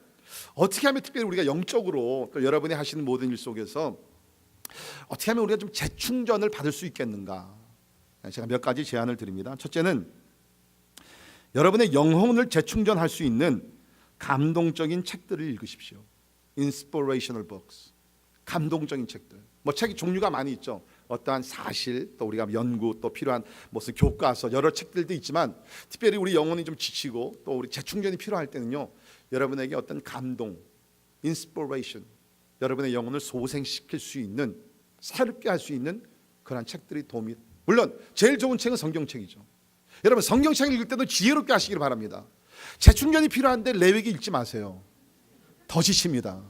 어떻게 하면 특별히 우리가 영적으로 또 여러분이 하시는 모든 일 속에서 어떻게 하면 우리가 좀 재충전을 받을 수 있겠는가? 제가 몇 가지 제안을 드립니다. 첫째는 여러분의 영혼을 재충전할 수 있는 감동적인 책들을 읽으십시오. Inspirational books. 감동적인 책들. 뭐 책이 종류가 많이 있죠. 어떠한 사실, 또 우리가 연구, 또 필요한 무슨 교과서, 여러 책들도 있지만 특별히 우리 영혼이 좀 지치고 또 우리 재충전이 필요할 때는요, 여러분에게 어떤 감동, inspiration, 여러분의 영혼을 소생시킬 수 있는, 새롭게 할 수 있는 그런 책들이 도움이. 물론 제일 좋은 책은 성경책이죠. 여러분 성경책을 읽을 때도 지혜롭게 하시길 바랍니다. 재충전이 필요한데 레위기 읽지 마세요. 더 지칩니다.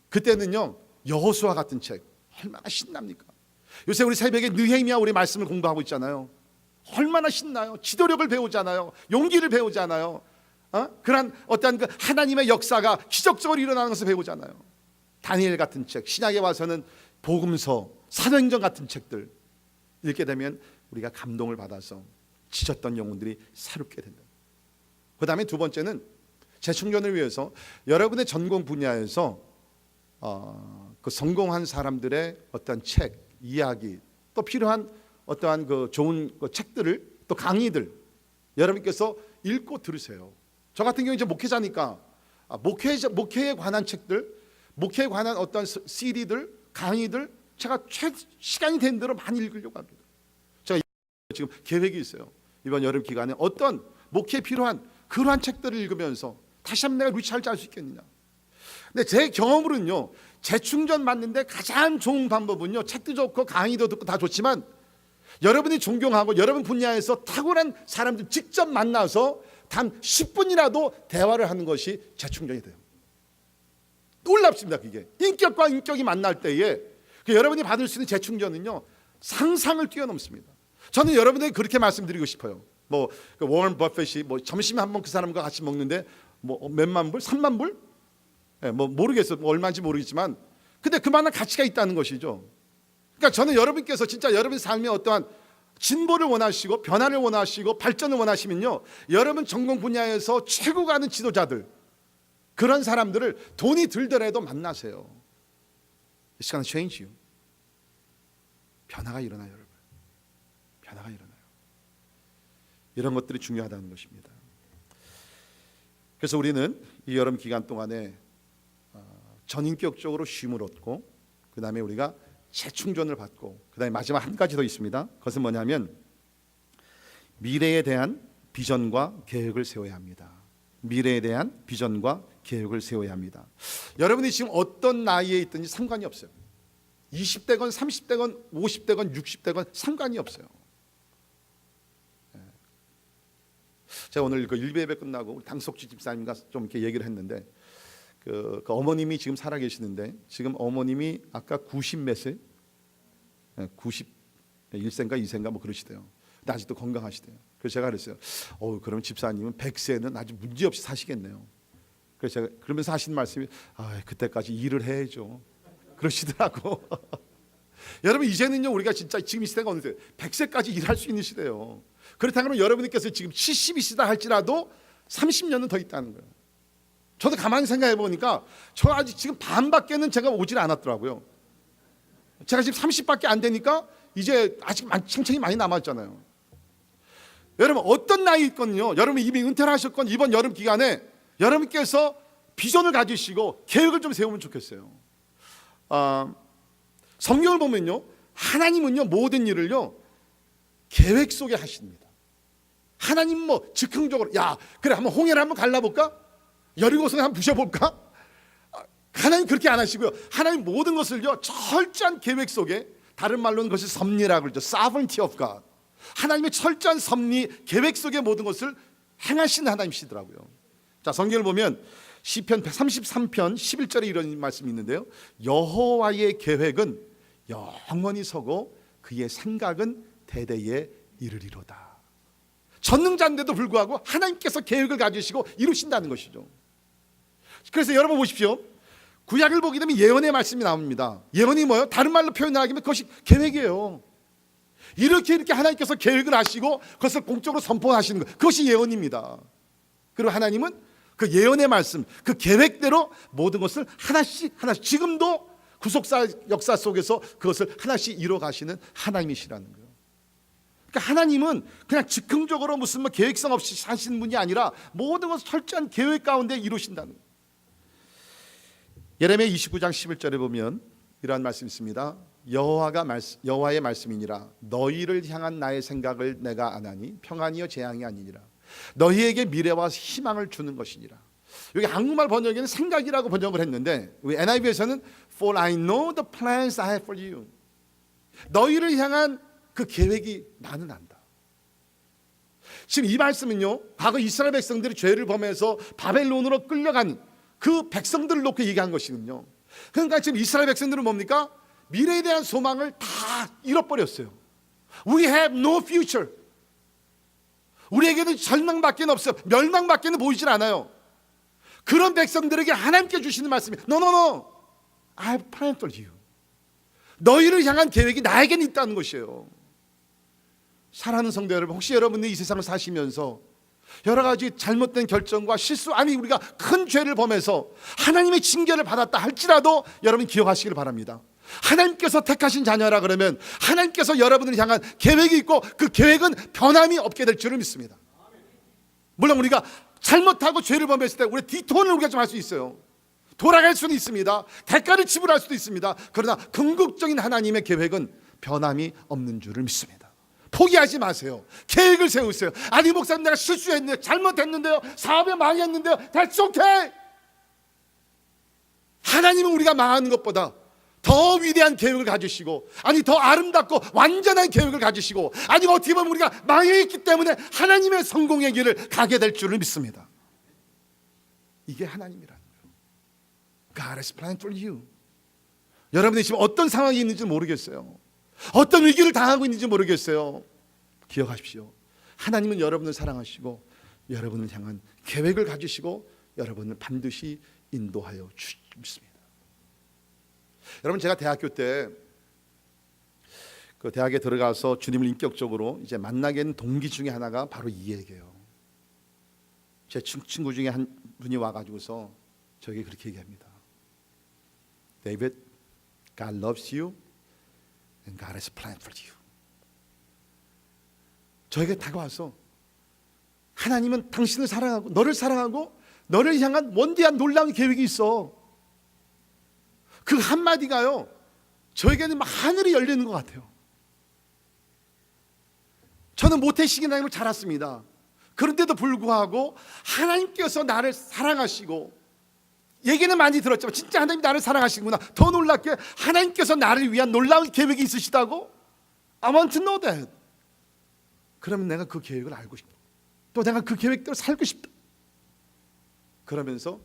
그때는요, 여호수아 같은 책 얼마나 신납니까? 요새 우리 새벽에 느헤미야 우리 말씀을 공부하고 있잖아요. 얼마나 신나요? 지도력을 배우잖아요. 용기를 배우잖아요. 그런 어떤 그 하나님의 역사가 기적적으로 일어나는 것을 배우잖아요. 다니엘 같은 책, 신약에 와서는 복음서, 사도행전 같은 책들 읽게 되면 우리가 감동을 받아서 지쳤던 영혼들이 새롭게 된다. 그 다음에 두 번째는 재충전을 위해서 여러분의 전공 분야에서 그 성공한 사람들의 어떤 책, 이야기, 또 필요한 어떠한 그 좋은 그 책들을, 또 강의들 여러분께서 읽고 들으세요. 저 같은 경우 이제 목회자니까 목회에 관한 책들, 목회에 관한 어떤 CD들, 강의들 제가 시간이 된 대로 많이 읽으려고 합니다. 제가 지금 계획이 있어요. 이번 여름 기간에 어떤 목회에 필요한 그러한 책들을 읽으면서 다시 한번 내가 리차를 할 수 있겠느냐. 근데 제 경험으로는요, 재충전 받는데 가장 좋은 방법은요, 책도 좋고 강의도 듣고 다 좋지만 여러분이 존경하고 여러분 분야에서 탁월한 사람들 직접 만나서 단 10분이라도 대화를 하는 것이 재충전이 돼요. 놀랍습니다. 그게 인격과 인격이 만날 때에 여러분이 받을 수 있는 재충전은요, 상상을 뛰어넘습니다. 저는 여러분에게 그렇게 말씀드리고 싶어요. 워런 버핏이 점심에 한번 그 사람과 같이 먹는데 몇만 불, 3만 불, 모르겠어요. 얼마인지 모르겠지만, 근데 그만한 가치가 있다는 것이죠. 그러니까 저는 여러분께서 진짜 여러분의 삶에 어떠한 진보를 원하시고 변화를 원하시고 발전을 원하시면요, 여러분 전공 분야에서 최고 가는 지도자들, 그런 사람들을 돈이 들더라도 만나세요. It's gonna change you. 변화가 일어나요, 여러분. 변화가 일어나요. 이런 것들이 중요하다는 것입니다. 그래서 우리는 이 여름 기간 동안에 전인격적으로 쉼을 얻고, 그 다음에 우리가 재충전을 받고, 그 다음에 마지막 한 가지 더 있습니다. 그것은 뭐냐면 미래에 대한 비전과 계획을 세워야 합니다. 미래에 대한 비전과 계획을 세워야 합니다. 여러분이 지금 어떤 나이에 있든지 상관이 없어요. 20대건 30대건 50대건 60대건 상관이 없어요. 제가 오늘 그 일배 예배 끝나고 우리 당석주 집사님과 좀 이렇게 얘기를 했는데, 그 어머님이 지금 살아 계시는데, 지금 어머님이 아까 90 몇 세? 91세인가 2세인가 뭐 그러시대요. 근데 아직도 건강하시대요. 그래서 제가 그랬어요. 그럼 집사님은 100세는 아주 문제없이 사시겠네요. 그래서 제가 그러면서 하신 말씀이, 그때까지 일을 해야죠, 그러시더라고. 여러분, 이제는요, 우리가 진짜 지금 이 시대가 어느 시대, 100세까지 일할 수 있는 시대예요. 그렇다면 여러분께서 지금 70이시다 할지라도 30년은 더 있다는 거예요. 저도 가만히 생각해 보니까 저 아직 지금 반밖에는 제가 오질 않았더라고요. 제가 지금 30밖에 안 되니까 이제 아직 칭찬이 많이 남았잖아요. 여러분, 어떤 나이 있건요, 여러분 이미 은퇴를 하셨건 이번 여름 기간에 여러분께서 비전을 가지시고 계획을 좀 세우면 좋겠어요. 성경을 보면요, 하나님은요 모든 일을요 계획 속에 하십니다. 하나님 즉흥적으로 그래 한번 홍해를 한번 갈라볼까? 여리고성을 한번 부셔볼까? 하나님 그렇게 안 하시고요, 하나님 모든 것을요 철저한 계획 속에, 다른 말로는 그것이 섭리라고 그러죠. Sovereignty of God. 하나님의 철저한 섭리, 계획 속에 모든 것을 행하시는 하나님이시더라고요. 자, 성경을 보면 시편 133편 11절에 이런 말씀이 있는데요, 여호와의 계획은 영원히 서고 그의 생각은 대대에 이르리로다. 전능자인데도 불구하고 하나님께서 계획을 가지시고 이루신다는 것이죠. 그래서 여러분 보십시오. 구약을 보게 되면 예언의 말씀이 나옵니다. 예언이 뭐예요? 다른 말로 표현하면 그것이 계획이에요. 이렇게 하나님께서 계획을 하시고 그것을 공적으로 선포하시는 것, 그것이 예언입니다. 그리고 하나님은 그 예언의 말씀, 그 계획대로 모든 것을 하나씩 지금도 구속사 역사 속에서 그것을 하나씩 이뤄 가시는 하나님이시라는 거예요. 그러니까 하나님은 그냥 즉흥적으로 무슨 계획성 없이 하시는 분이 아니라 모든 것을 철저한 계획 가운데 이루신다는 거예요. 예레미야 29장 11절에 보면 이러한 말씀이 있습니다. 여호와의 말씀이니라. 너희를 향한 나의 생각을 내가 아나니 평안이요 재앙이 아니니라. 너희에게 미래와 희망을 주는 것이니라. 여기 한국말 번역에는 생각이라고 번역을 했는데, 우리 NIV에서는 For I know the plans I have for you. 너희를 향한 그 계획이 나는 안다. 지금 이 말씀은요, 과거 이스라엘 백성들이 죄를 범해서 바벨론으로 끌려간 그 백성들을 놓고 얘기한 것이거든요. 그러니까 지금 이스라엘 백성들은 뭡니까? 미래에 대한 소망을 다 잃어버렸어요. We have no future. 우리에게는 절망밖에 없어요. 멸망밖에 보이질 않아요. 그런 백성들에게 하나님께 주시는 말씀이 No, I have planned for you. 너희를 향한 계획이 나에게는 있다는 것이에요. 사랑하는 성도 여러분, 혹시 여러분이 이 세상을 사시면서 여러 가지 잘못된 결정과 실수, 아니 우리가 큰 죄를 범해서 하나님의 징계를 받았다 할지라도 여러분 기억하시길 바랍니다. 하나님께서 택하신 자녀라 그러면 하나님께서 여러분을 향한 계획이 있고 그 계획은 변함이 없게 될 줄을 믿습니다. 물론 우리가 잘못하고 죄를 범했을 때 우리 뒤통을 우리가 좀 할 수 있어요. 돌아갈 수는 있습니다. 대가를 지불할 수도 있습니다. 그러나 궁극적인 하나님의 계획은 변함이 없는 줄을 믿습니다. 포기하지 마세요. 계획을 세우세요. 아니 목사님, 내가 실수했는데요, 잘못했는데요, 사업에 망했는데요, That's okay. 하나님은 우리가 망하는 것보다 더 위대한 계획을 가지시고, 아니 더 아름답고 완전한 계획을 가지시고, 아니 어떻게 보면 우리가 망해있기 때문에 하나님의 성공의 길을 가게 될 줄을 믿습니다. 이게 하나님이라는 거예요. God has planned for you. 여러분이 지금 어떤 상황이 있는지 모르겠어요. 어떤 위기를 당하고 있는지 모르겠어요. 기억하십시오. 하나님은 여러분을 사랑하시고 여러분을 향한 계획을 가지시고 여러분을 반드시 인도하여 주십니다. 여러분, 제가 대학교 때 그 대학에 들어가서 주님을 인격적으로 이제 만나게 된 동기 중에 하나가 바로 이 얘기예요. 제 친구 중에 한 분이 와가지고서 저에게 그렇게 얘기합니다. David, God loves you and God has planned for you. 저에게 다가와서 하나님은 당신을 사랑하고 너를 사랑하고 너를 향한 원대한 놀라운 계획이 있어. 그 한마디가요, 저에게는 막 하늘이 열리는 것 같아요. 저는 모태신앙 하나님을 잘 알았습니다. 그런데도 불구하고 하나님께서 나를 사랑하시고, 얘기는 많이 들었지만 진짜 하나님이 나를 사랑하시구나. 더 놀랍게 하나님께서 나를 위한 놀라운 계획이 있으시다고? I want to know that. 그러면 내가 그 계획을 알고 싶다. 또 내가 그 계획대로 살고 싶다. 그러면서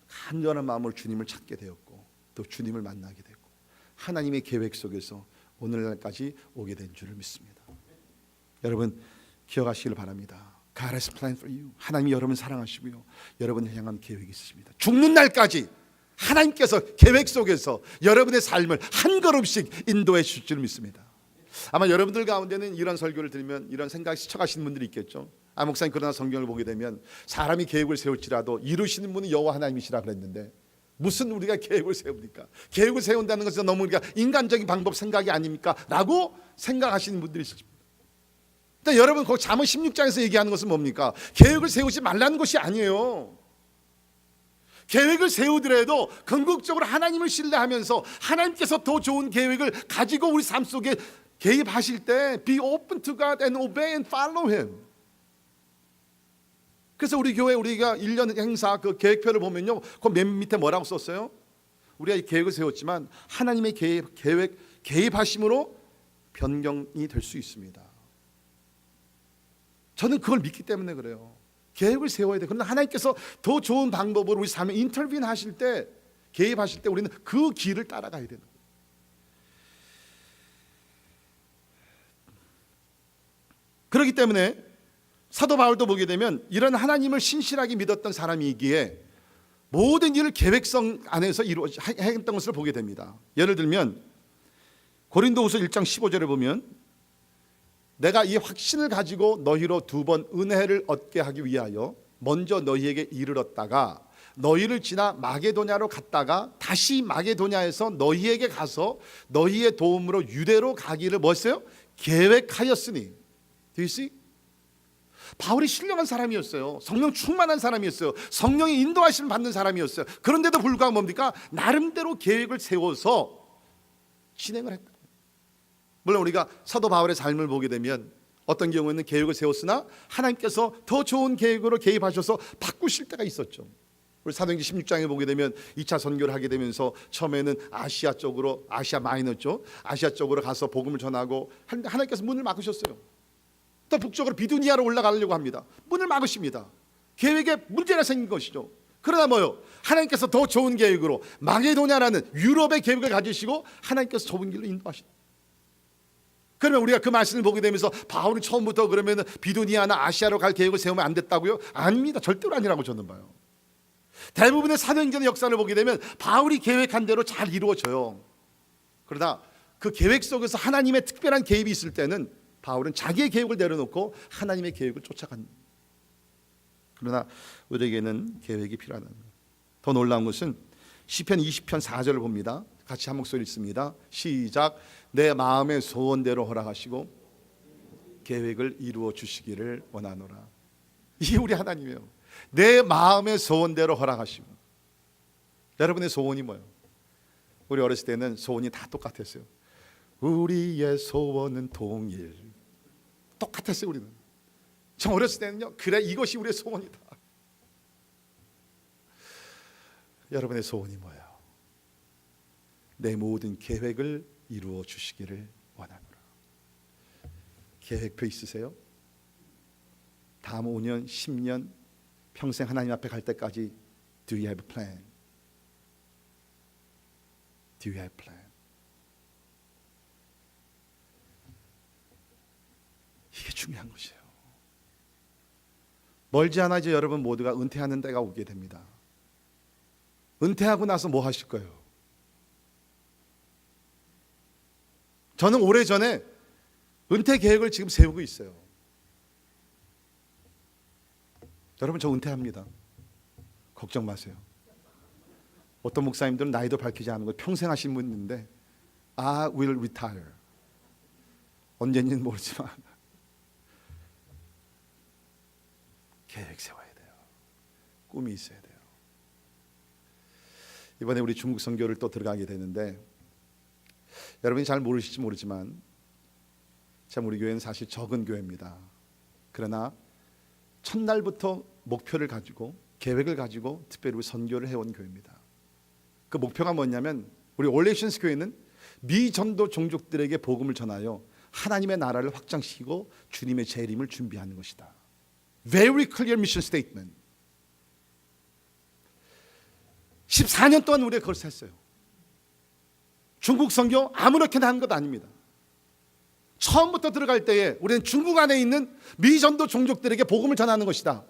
간절한 마음으로 주님을 찾게 되었고, 또 주님을 만나게 되고, 하나님의 계획 속에서 오늘날까지 오게 된 줄을 믿습니다. 여러분, 기억하시길 바랍니다. God has planned for you. 하나님이 여러분을 사랑하시고요, 여러분을 향한 계획이 있으십니다. 죽는 날까지 하나님께서 계획 속에서 여러분의 삶을 한 걸음씩 인도해 주실 줄 믿습니다. 아마 여러분들 가운데는 이런 설교를 들으면 이런 생각이 스쳐가시는 분들이 있겠죠. 아, 목사님, 그러나 성경을 보게 되면 사람이 계획을 세울지라도 이루시는 분은 여호와 하나님이시라 그랬는데 무슨 우리가 계획을 세웁니까? 계획을 세운다는 것은 너무 우리가 인간적인 방법 생각이 아닙니까? 라고 생각하시는 분들이 있습니다. 근데 여러분, 거기 잠언 16장에서 얘기하는 것은 뭡니까? 계획을 세우지 말라는 것이 아니에요. 계획을 세우더라도 궁극적으로 하나님을 신뢰하면서 하나님께서 더 좋은 계획을 가지고 우리 삶 속에 개입하실 때 Be open to God and obey and follow Him. 그래서 우리 교회 우리가 1년 행사 그 계획표를 보면요, 그 맨 밑에 뭐라고 썼어요? 우리가 이 계획을 세웠지만 하나님의 개입하심으로 변경이 될 수 있습니다. 저는 그걸 믿기 때문에 그래요. 계획을 세워야 돼요. 그러나 하나님께서 더 좋은 방법으로 우리 삶에 인터뷰 하실 때, 개입하실 때 우리는 그 길을 따라가야 되는 거예요. 그렇기 때문에 사도 바울도 보게 되면 이런 하나님을 신실하게 믿었던 사람이기에 모든 일을 계획성 안에서 했던 것을 보게 됩니다. 예를 들면 고린도후서 1장 15절에 보면 내가 이 확신을 가지고 너희로 2번 은혜를 얻게 하기 위하여 먼저 너희에게 이르렀다가 너희를 지나 마게도냐로 갔다가 다시 마게도냐에서 너희에게 가서 너희의 도움으로 유대로 가기를 뭐 했어요? 계획하였으니. Do you see? 바울이 신령한 사람이었어요. 성령 충만한 사람이었어요. 성령의 인도하심을 받는 사람이었어요. 그런데도 불구하고 뭡니까? 나름대로 계획을 세워서 진행을 했다. 물론 우리가 사도 바울의 삶을 보게 되면 어떤 경우에는 계획을 세웠으나 하나님께서 더 좋은 계획으로 개입하셔서 바꾸실 때가 있었죠. 우리 사도행전 16장에 보게 되면 2차 선교를 하게 되면서 처음에는 아시아 쪽으로, 아시아 마이너죠, 아시아 쪽으로 가서 복음을 전하고 하나님께서 문을 막으셨어요. 또 북쪽으로 비두니아로 올라가려고 합니다. 문을 막으십니다. 계획에 문제가 생긴 것이죠. 그러나 뭐요? 하나님께서 더 좋은 계획으로 마게도냐라는 유럽의 계획을 가지시고 하나님께서 좁은 길로 인도하신다. 그러면 우리가 그 말씀을 보게 되면서 바울은 처음부터 그러면 비두니아나 아시아로 갈 계획을 세우면 안 됐다고요? 아닙니다. 절대로 아니라고 저는 봐요. 대부분의 사도행전의 역사를 보게 되면 바울이 계획한 대로 잘 이루어져요. 그러나 그 계획 속에서 하나님의 특별한 개입이 있을 때는 바울은 자기의 계획을 내려놓고 하나님의 계획을 쫓아간다. 그러나 우리에게는 계획이 필요하다. 더 놀라운 것은 시편 20편 4절을 봅니다. 같이 한 목소리 읽습니다. 시작. 내 마음의 소원대로 허락하시고 계획을 이루어 주시기를 원하노라. 이게 우리 하나님이에요. 내 마음의 소원대로 허락하시고 여러분의 소원이 뭐예요? 우리 어렸을 때는 소원이 다 똑같았어요. 우리의 소원은 통일. 똑같았어요. 우리는 저 어렸을 때는요, 그래 이것이 우리의 소원이다. 여러분의 소원이 뭐예요? 내 모든 계획을 이루어 주시기를 원하노라. 계획표 있으세요? 다음 5년, 10년, 평생 하나님 앞에 갈 때까지 Do you have a plan? Do you have a plan? 이게 중요한 것이에요. 멀지 않아 이제 여러분 모두가 은퇴하는 때가 오게 됩니다. 은퇴하고 나서 뭐 하실 거예요? 저는 오래전에 은퇴 계획을 지금 세우고 있어요. 여러분 저 은퇴합니다. 걱정 마세요. 어떤 목사님들은 나이도 밝히지 않은 거 평생 하신 분 있는데 I will retire. 언제인지는 모르지만 계획 세워야 돼요. 꿈이 있어야 돼요. 이번에 우리 중국 선교를 또 들어가게 되는데 여러분이 잘 모르실지 모르지만 참 우리 교회는 사실 적은 교회입니다. 그러나 첫날부터 목표를 가지고 계획을 가지고 특별히 선교를 해온 교회입니다. 그 목표가 뭐냐면 우리 올레이션스 교회는 미전도 종족들에게 복음을 전하여 하나님의 나라를 확장시키고 주님의 재림을 준비하는 것이다. Very clear mission statement. 14년 동안 우리가 그걸 했어요. 중국 선교 아무렇게나 한 것 아닙니다. 처음부터 들어갈 때에 우리는 중국 안에 있는 미전도 종족들에게 복음을 전하는 것이다.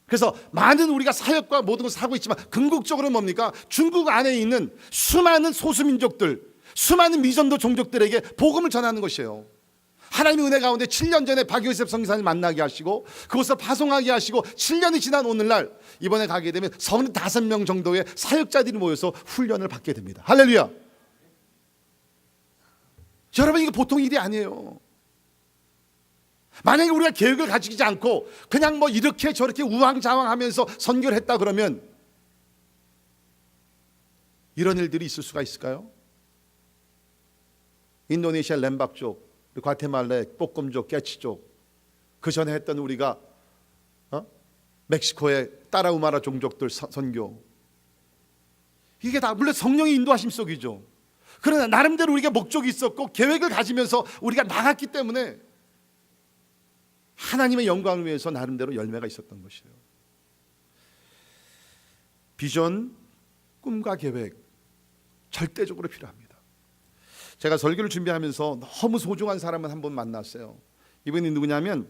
그래서 많은 우리가 사역과 모든 것을 하고 있지만 궁극적으로 뭡니까? 중국 안에 있는 수많은 소수민족들, 수많은 미전도 종족들에게 복음을 전하는 것이에요. 하나님의 은혜 가운데 7년 전에 박요셉 선교사를 만나게 하시고 그곳을 파송하게 하시고 7년이 지난 오늘날 이번에 가게 되면 35명 정도의 사역자들이 모여서 훈련을 받게 됩니다. 할렐루야. 여러분 이거 보통 일이 아니에요. 만약에 우리가 계획을 가지지 않고 그냥 뭐 이렇게 저렇게 우왕좌왕하면서 선교를 했다 그러면 이런 일들이 있을 수가 있을까요? 인도네시아 렘박 쪽, 과테말라 뽀꼼족, 깨치족, 그 전에 했던 우리가 멕시코의 따라우마라 종족들 선교, 이게 다 물론 성령의 인도하심 속이죠. 그러나 나름대로 우리가 목적이 있었고 계획을 가지면서 우리가 나갔기 때문에 하나님의 영광을 위해서 나름대로 열매가 있었던 것이에요. 비전, 꿈과 계획 절대적으로 필요합니다. 제가 설교를 준비하면서 너무 소중한 사람을 한 번 만났어요. 이분이 누구냐면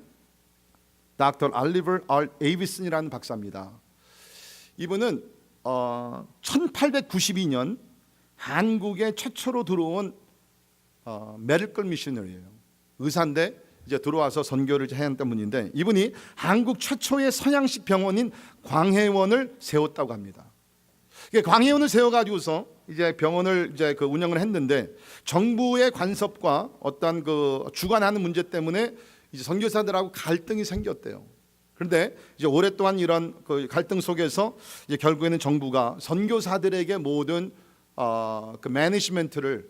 닥터 알리버 R. 에이비슨이라는 박사입니다. 이분은 1892년 한국에 최초로 들어온 메디컬 미셔너리예요. 의사인데 이제 들어와서 선교를 했던 분인데 이분이 한국 최초의 서양식 병원인 광해원을 세웠다고 합니다. 광해원을 세워가지고서 이제 병원을 이제 그 운영을 했는데 정부의 간섭과 어떤 그 주관하는 문제 때문에 이제 선교사들하고 갈등이 생겼대요. 그런데 이제 오랫동안 이런 그 갈등 속에서 이제 결국에는 정부가 선교사들에게 모든 그 매니지먼트를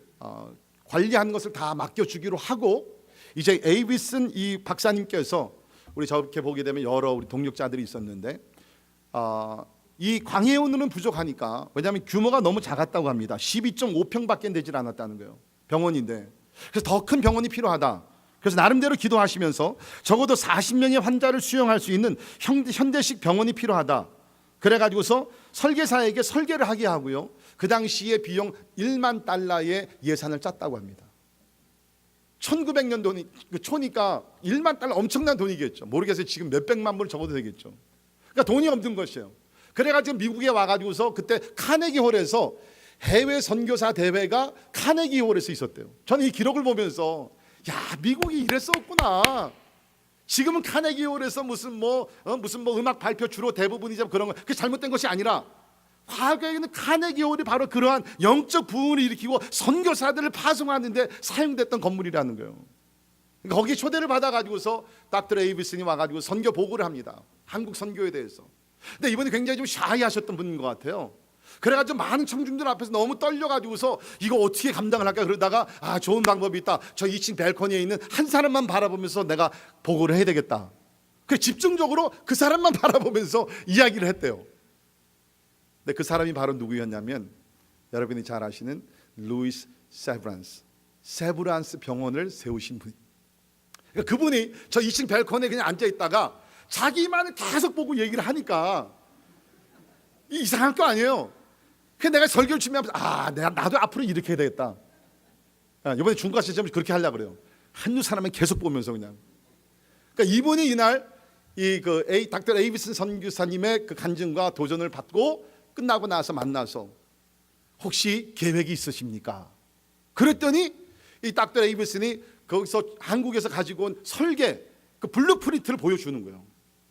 관리하는 것을 다 맡겨주기로 하고 이제 에이비슨 이 박사님께서 우리 저렇게 보게 되면 여러 우리 동력자들이 있었는데 이 광해원으로는 부족하니까 왜냐하면 규모가 너무 작았다고 합니다. 12.5평밖에 되질 않았다는 거예요. 병원인데 그래서 더 큰 병원이 필요하다. 그래서 나름대로 기도하시면서 적어도 40명의 환자를 수용할 수 있는 현대식 병원이 필요하다. 그래가지고서 설계사에게 설계를 하게 하고요. 그 당시에 비용 1만 달러의 예산을 짰다고 합니다. 1900년 돈이 초니까 1만 달러 엄청난 돈이겠죠. 모르겠어요. 지금 몇백만 불 적어도 되겠죠. 그러니까 돈이 없는 것이에요. 그래가지고 미국에 와가지고서 그때 카네기 홀에서 해외 선교사 대회가 카네기 홀에서 있었대요. 저는 이 기록을 보면서 야 미국이 이랬었구나. 지금은 카네기 홀에서 무슨 뭐 음악 발표 주로 대부분이죠. 그런 거 그 잘못된 것이 아니라 과거에는 카네기 홀이 바로 그러한 영적 부흥을 일으키고 선교사들을 파송하는데 사용됐던 건물이라는 거예요. 그러니까 거기 초대를 받아가지고서 닥터 에이비슨이 와가지고 선교 보고를 합니다. 한국 선교에 대해서. 근데 이분이 굉장히 좀 샤이하셨던 분인 것 같아요. 그래가지고 많은 청중들 앞에서 너무 떨려가지고서 이거 어떻게 감당을 할까 그러다가 좋은 방법이 있다. 저 2층 발코니에 있는 한 사람만 바라보면서 내가 보고를 해야 되겠다. 그 집중적으로 그 사람만 바라보면서 이야기를 했대요. 근데 그 사람이 바로 누구였냐면 여러분이 잘 아시는 루이스 세브란스 병원을 세우신 분. 그러니까 그분이 저 2층 발코니에 그냥 앉아 있다가 자기만을 계속 보고 얘기를 하니까 이상할 거 아니에요. 그래서 내가 설교를 준비하면서 나도 앞으로 이렇게 해야 되겠다. 이번에 중과 시점 그렇게 하려고 그래요. 한두 사람은 계속 보면서 그냥. 그러니까 이분이 이날 닥터 에이비슨 선교사님의 그 간증과 도전을 받고 끝나고 나서 만나서 혹시 계획이 있으십니까? 그랬더니 이 닥터 에이비슨이 거기서 한국에서 가지고 온 설계 그 블루프린트를 보여주는 거예요.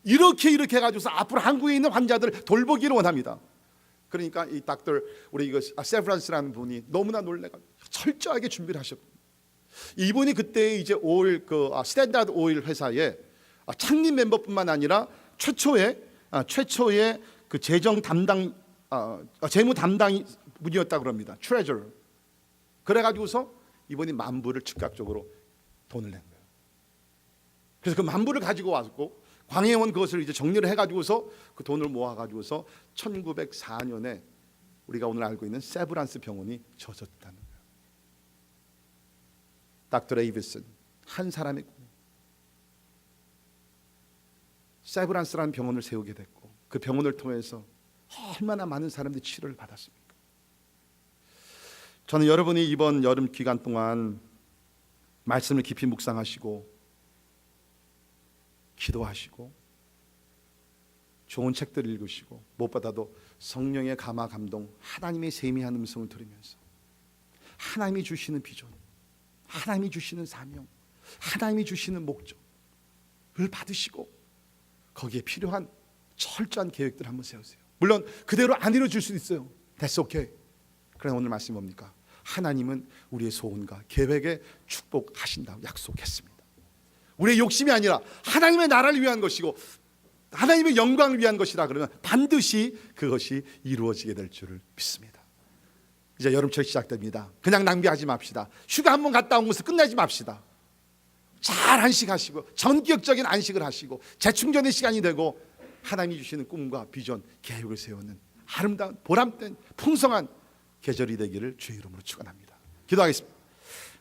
이렇게 해가지고서 앞으로 한국에 있는 환자들을 돌보기를 원합니다. 그러니까 이 우리 세브란스라는 분이 너무나 놀래가 철저하게 준비를 하셨고, 이분이 그때 이제 스탠다드 오일 회사의 창립 멤버뿐만 아니라 최초의 그 재정 담당 재무 담당 분이었다고 합니다. 트레저러. 그래가지고서 이분이 만불을 즉각적으로 돈을 낸 거예요. 그래서 그 만불을 가지고 왔고 광해원 그것을 이제 정리를 해가지고서 그 돈을 모아가지고서 1904년에 우리가 오늘 알고 있는 세브란스 병원이 져졌다는 거예요. 닥터 에이비슨 한 사람의 세브란스라는 병원을 세우게 됐고 그 병원을 통해서 얼마나 많은 사람들이 치료를 받았습니까? 저는 여러분이 이번 여름 기간 동안 말씀을 깊이 묵상하시고 기도하시고 좋은 책들 읽으시고 무엇보다도 성령의 감화 감동, 하나님의 세미한 음성을 들으면서 하나님이 주시는 비전, 하나님이 주시는 사명, 하나님이 주시는 목적을 받으시고 거기에 필요한 철저한 계획들을 한번 세우세요. 물론 그대로 안 이루어질 수도 있어요. That's okay. 그러나 오늘 말씀이 뭡니까? 하나님은 우리의 소원과 계획에 축복하신다고 약속했습니다. 우리의 욕심이 아니라 하나님의 나라를 위한 것이고 하나님의 영광을 위한 것이라 그러면 반드시 그것이 이루어지게 될 줄을 믿습니다. 이제 여름철 시작됩니다. 그냥 낭비하지 맙시다. 휴가 한번 갔다 온 것을 끝내지 맙시다. 잘 안식하시고 전격적인 안식을 하시고 재충전의 시간이 되고 하나님이 주시는 꿈과 비전, 계획을 세우는 아름다운 보람된 풍성한 계절이 되기를 주의 이름으로 축원합니다. 기도하겠습니다.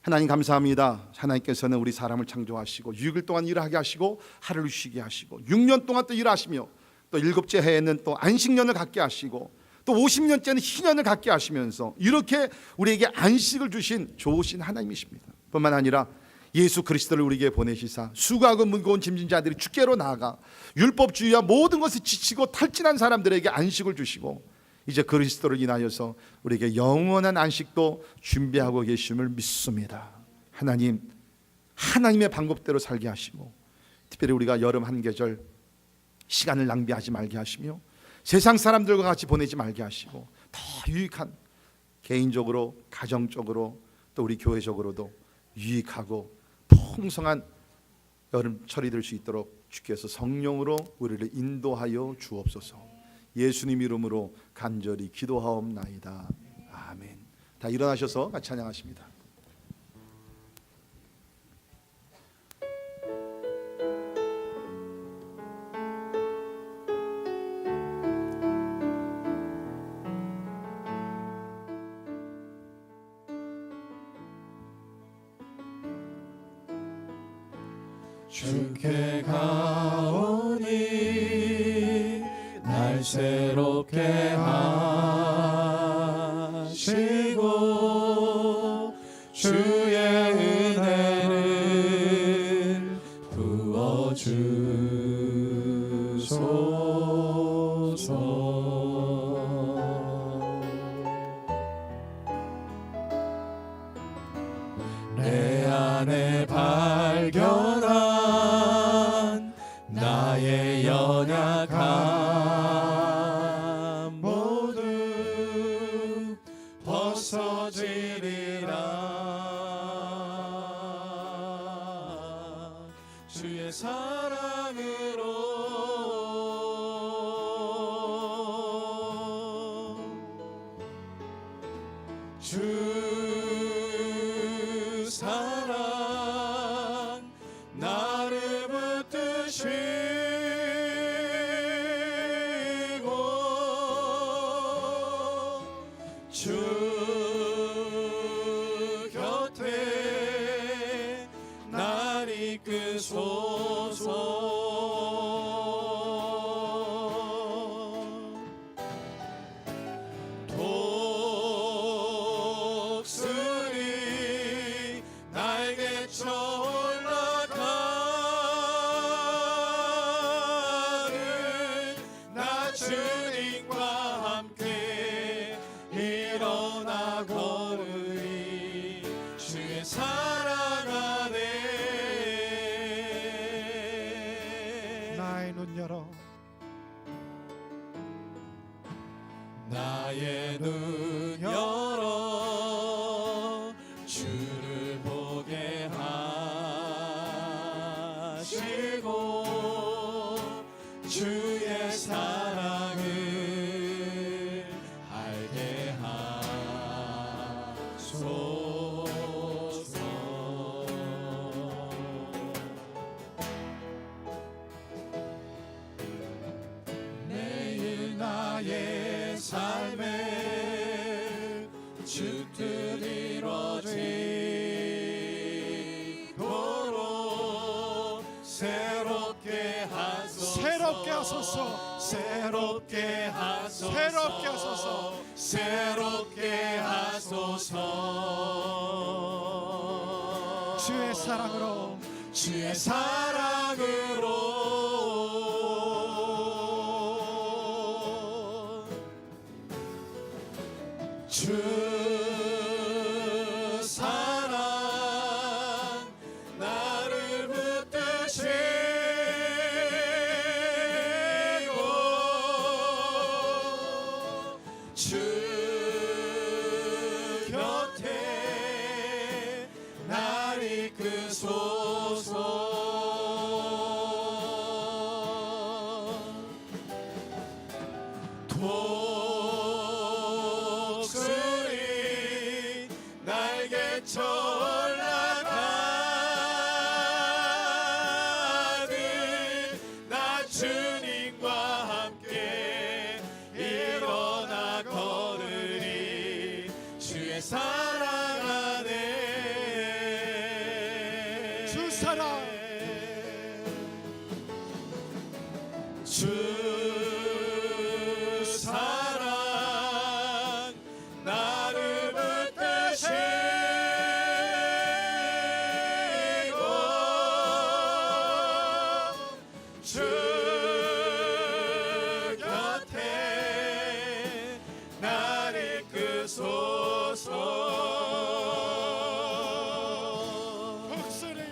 하나님 감사합니다. 하나님께서는 우리 사람을 창조하시고 6일 동안 일하게 하시고 하루를 쉬게 하시고 6년 동안 또 일하시며 또 7째 해에는 또 안식년을 갖게 하시고 또 50년째는 희년을 갖게 하시면서 이렇게 우리에게 안식을 주신 좋으신 하나님이십니다. 뿐만 아니라 예수 그리스도를 우리에게 보내시사 수고하고 무거운 짐진 자들이 주께로 나아가 율법주의와 모든 것을 지치고 탈진한 사람들에게 안식을 주시고 이제 그리스도를 인하여서 우리에게 영원한 안식도 준비하고 계심을 믿습니다. 하나님, 하나님의 방법대로 살게 하시고 특별히 우리가 여름 한 계절 시간을 낭비하지 말게 하시며 세상 사람들과 같이 보내지 말게 하시고 더 유익한 개인적으로 가정적으로 또 우리 교회적으로도 유익하고 풍성한 여름철이 될 수 있도록 주께서 성령으로 우리를 인도하여 주옵소서. 예수님 이름으로 간절히 기도하옵나이다. 아멘. 다 일어나셔서 같이 찬양하십니다. 주께 가오니 날 새롭게 하시고 주의 은혜를 부어주소서. 내 안에 발견한 나의 연약함 모두 벗어지리라. 주의 사랑으로 주 사랑 나를 붙드시고 주 곁에 날 이끄소서. 독수리 날개쳐 올라가는 나 주님과 함께 일어나 걸으리 주의 사랑 안에. 나의 눈 열어 나의 눈 열어 주를 보게 하시고 주의 사랑을 알게 하소서. 매일 나의 삶에 주 뜻 이루어지도록 새롭게 하소서. 새롭게 하소서. 새롭게 하소서. 새롭게 하소서. 새롭게 하소서. 주의 사랑으로 주의 사랑으로 주 사랑 나를 붙드시고 주 곁에 날 이끄소서. 독수리 날개쳐 올라가듯 나 주님과 함께 일어나 걸으리 주의 사랑 안에. 주 사랑 주 사랑 나를 붙드시고 주 곁에 날 이끄소서. 독수리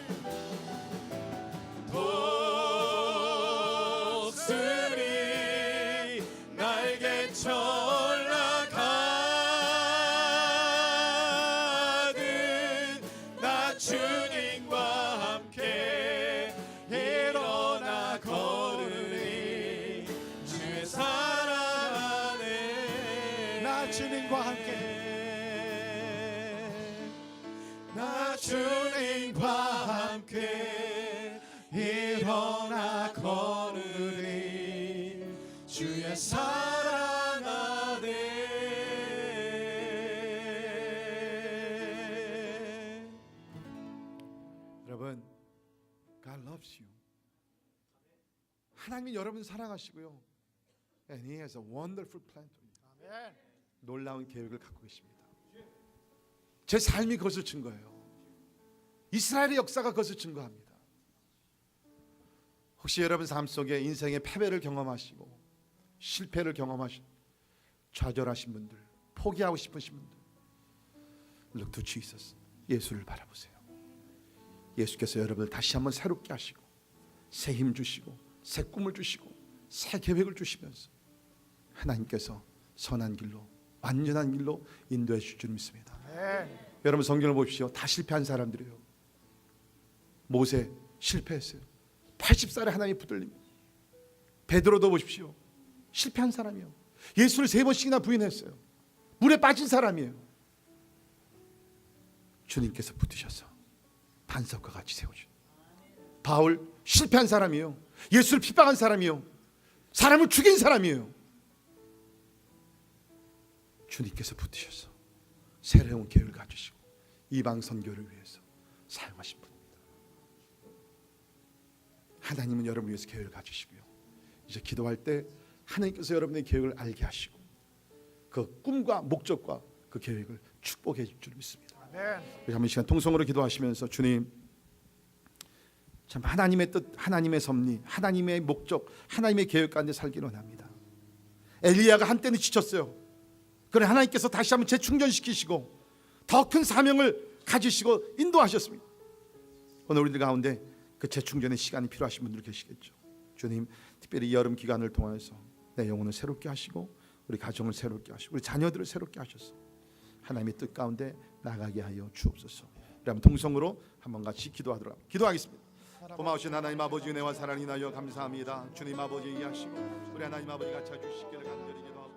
독수리 날개쳐 올라가듯 나 주님과 함께 일어나 걸으리 주의 사랑 안에. 나 주님과 함께 나 주님과 함께 일어나 걸으리 주의 사랑 안에. 여러분, God loves you. 하나님이 여러분 사랑하시고요. And He has a wonderful plan for you. 아멘. 놀라운 계획을 갖고 계십니다. 제 삶이 그것을 증거해요. 이스라엘의 역사가 그것을 증거합니다. 혹시 여러분 삶 속에 인생의 패배를 경험하시고 실패를 경험하신 좌절하신 분들, 포기하고 싶으신 분들, Look to Jesus. 예수를 바라보세요. 예수께서 여러분을 다시 한번 새롭게 하시고 새 힘 주시고 새 꿈을 주시고 새 계획을 주시면서 하나님께서 선한 길로 완전한 길로 인도해 주실 줄 믿습니다. 여러분 성경을 보십시오. 다 실패한 사람들이에요. 모세 실패했어요. 80살에 하나님이 붙들림. 베드로도 보십시오. 실패한 사람이에요. 예수를 3번씩이나 부인했어요. 물에 빠진 사람이에요. 주님께서 붙으셔서 반석과 같이 세워주. 바울 실패한 사람이요, 예수를 핍박한 사람이요, 사람을 죽인 사람이에요. 주님께서 붙으셔서 새로운 계획을 가지시고 이방 선교를 위해서 사용하신 분입니다. 하나님은 여러분을 위해서 계획을 가지시고요, 이제 기도할 때 하나님께서 여러분의 계획을 알게 하시고 그 꿈과 목적과 그 계획을 축복해 줄 줄 믿습니다. 우리 한번 시간 통성으로 기도하시면서, 주님, 참 하나님의 뜻, 하나님의 섭리, 하나님의 목적, 하나님의 계획 가운데 살기를 원합니다. 엘리야가 한때는 지쳤어요. 그러나 하나님께서 다시 한번 재충전시키시고 더 큰 사명을 가지시고 인도하셨습니다. 오늘 우리들 가운데 그 재충전의 시간이 필요하신 분들 계시겠죠. 주님, 특별히 이 여름 기간을 통해서 내 영혼을 새롭게 하시고 우리 가정을 새롭게 하시고 우리 자녀들을 새롭게 하셔서 하나님의 뜻 가운데 나가게 하여 주옵소서. 우리 한번 통성으로 한번 같이 기도하도록 기도하겠습니다. 고마우신 하나님 아버지, 은혜와 사랑이 나여 감사합니다. 주님 아버지, 이해하시고 우리 하나님 아버지 같이 해주시기를 간절히 기도합니다.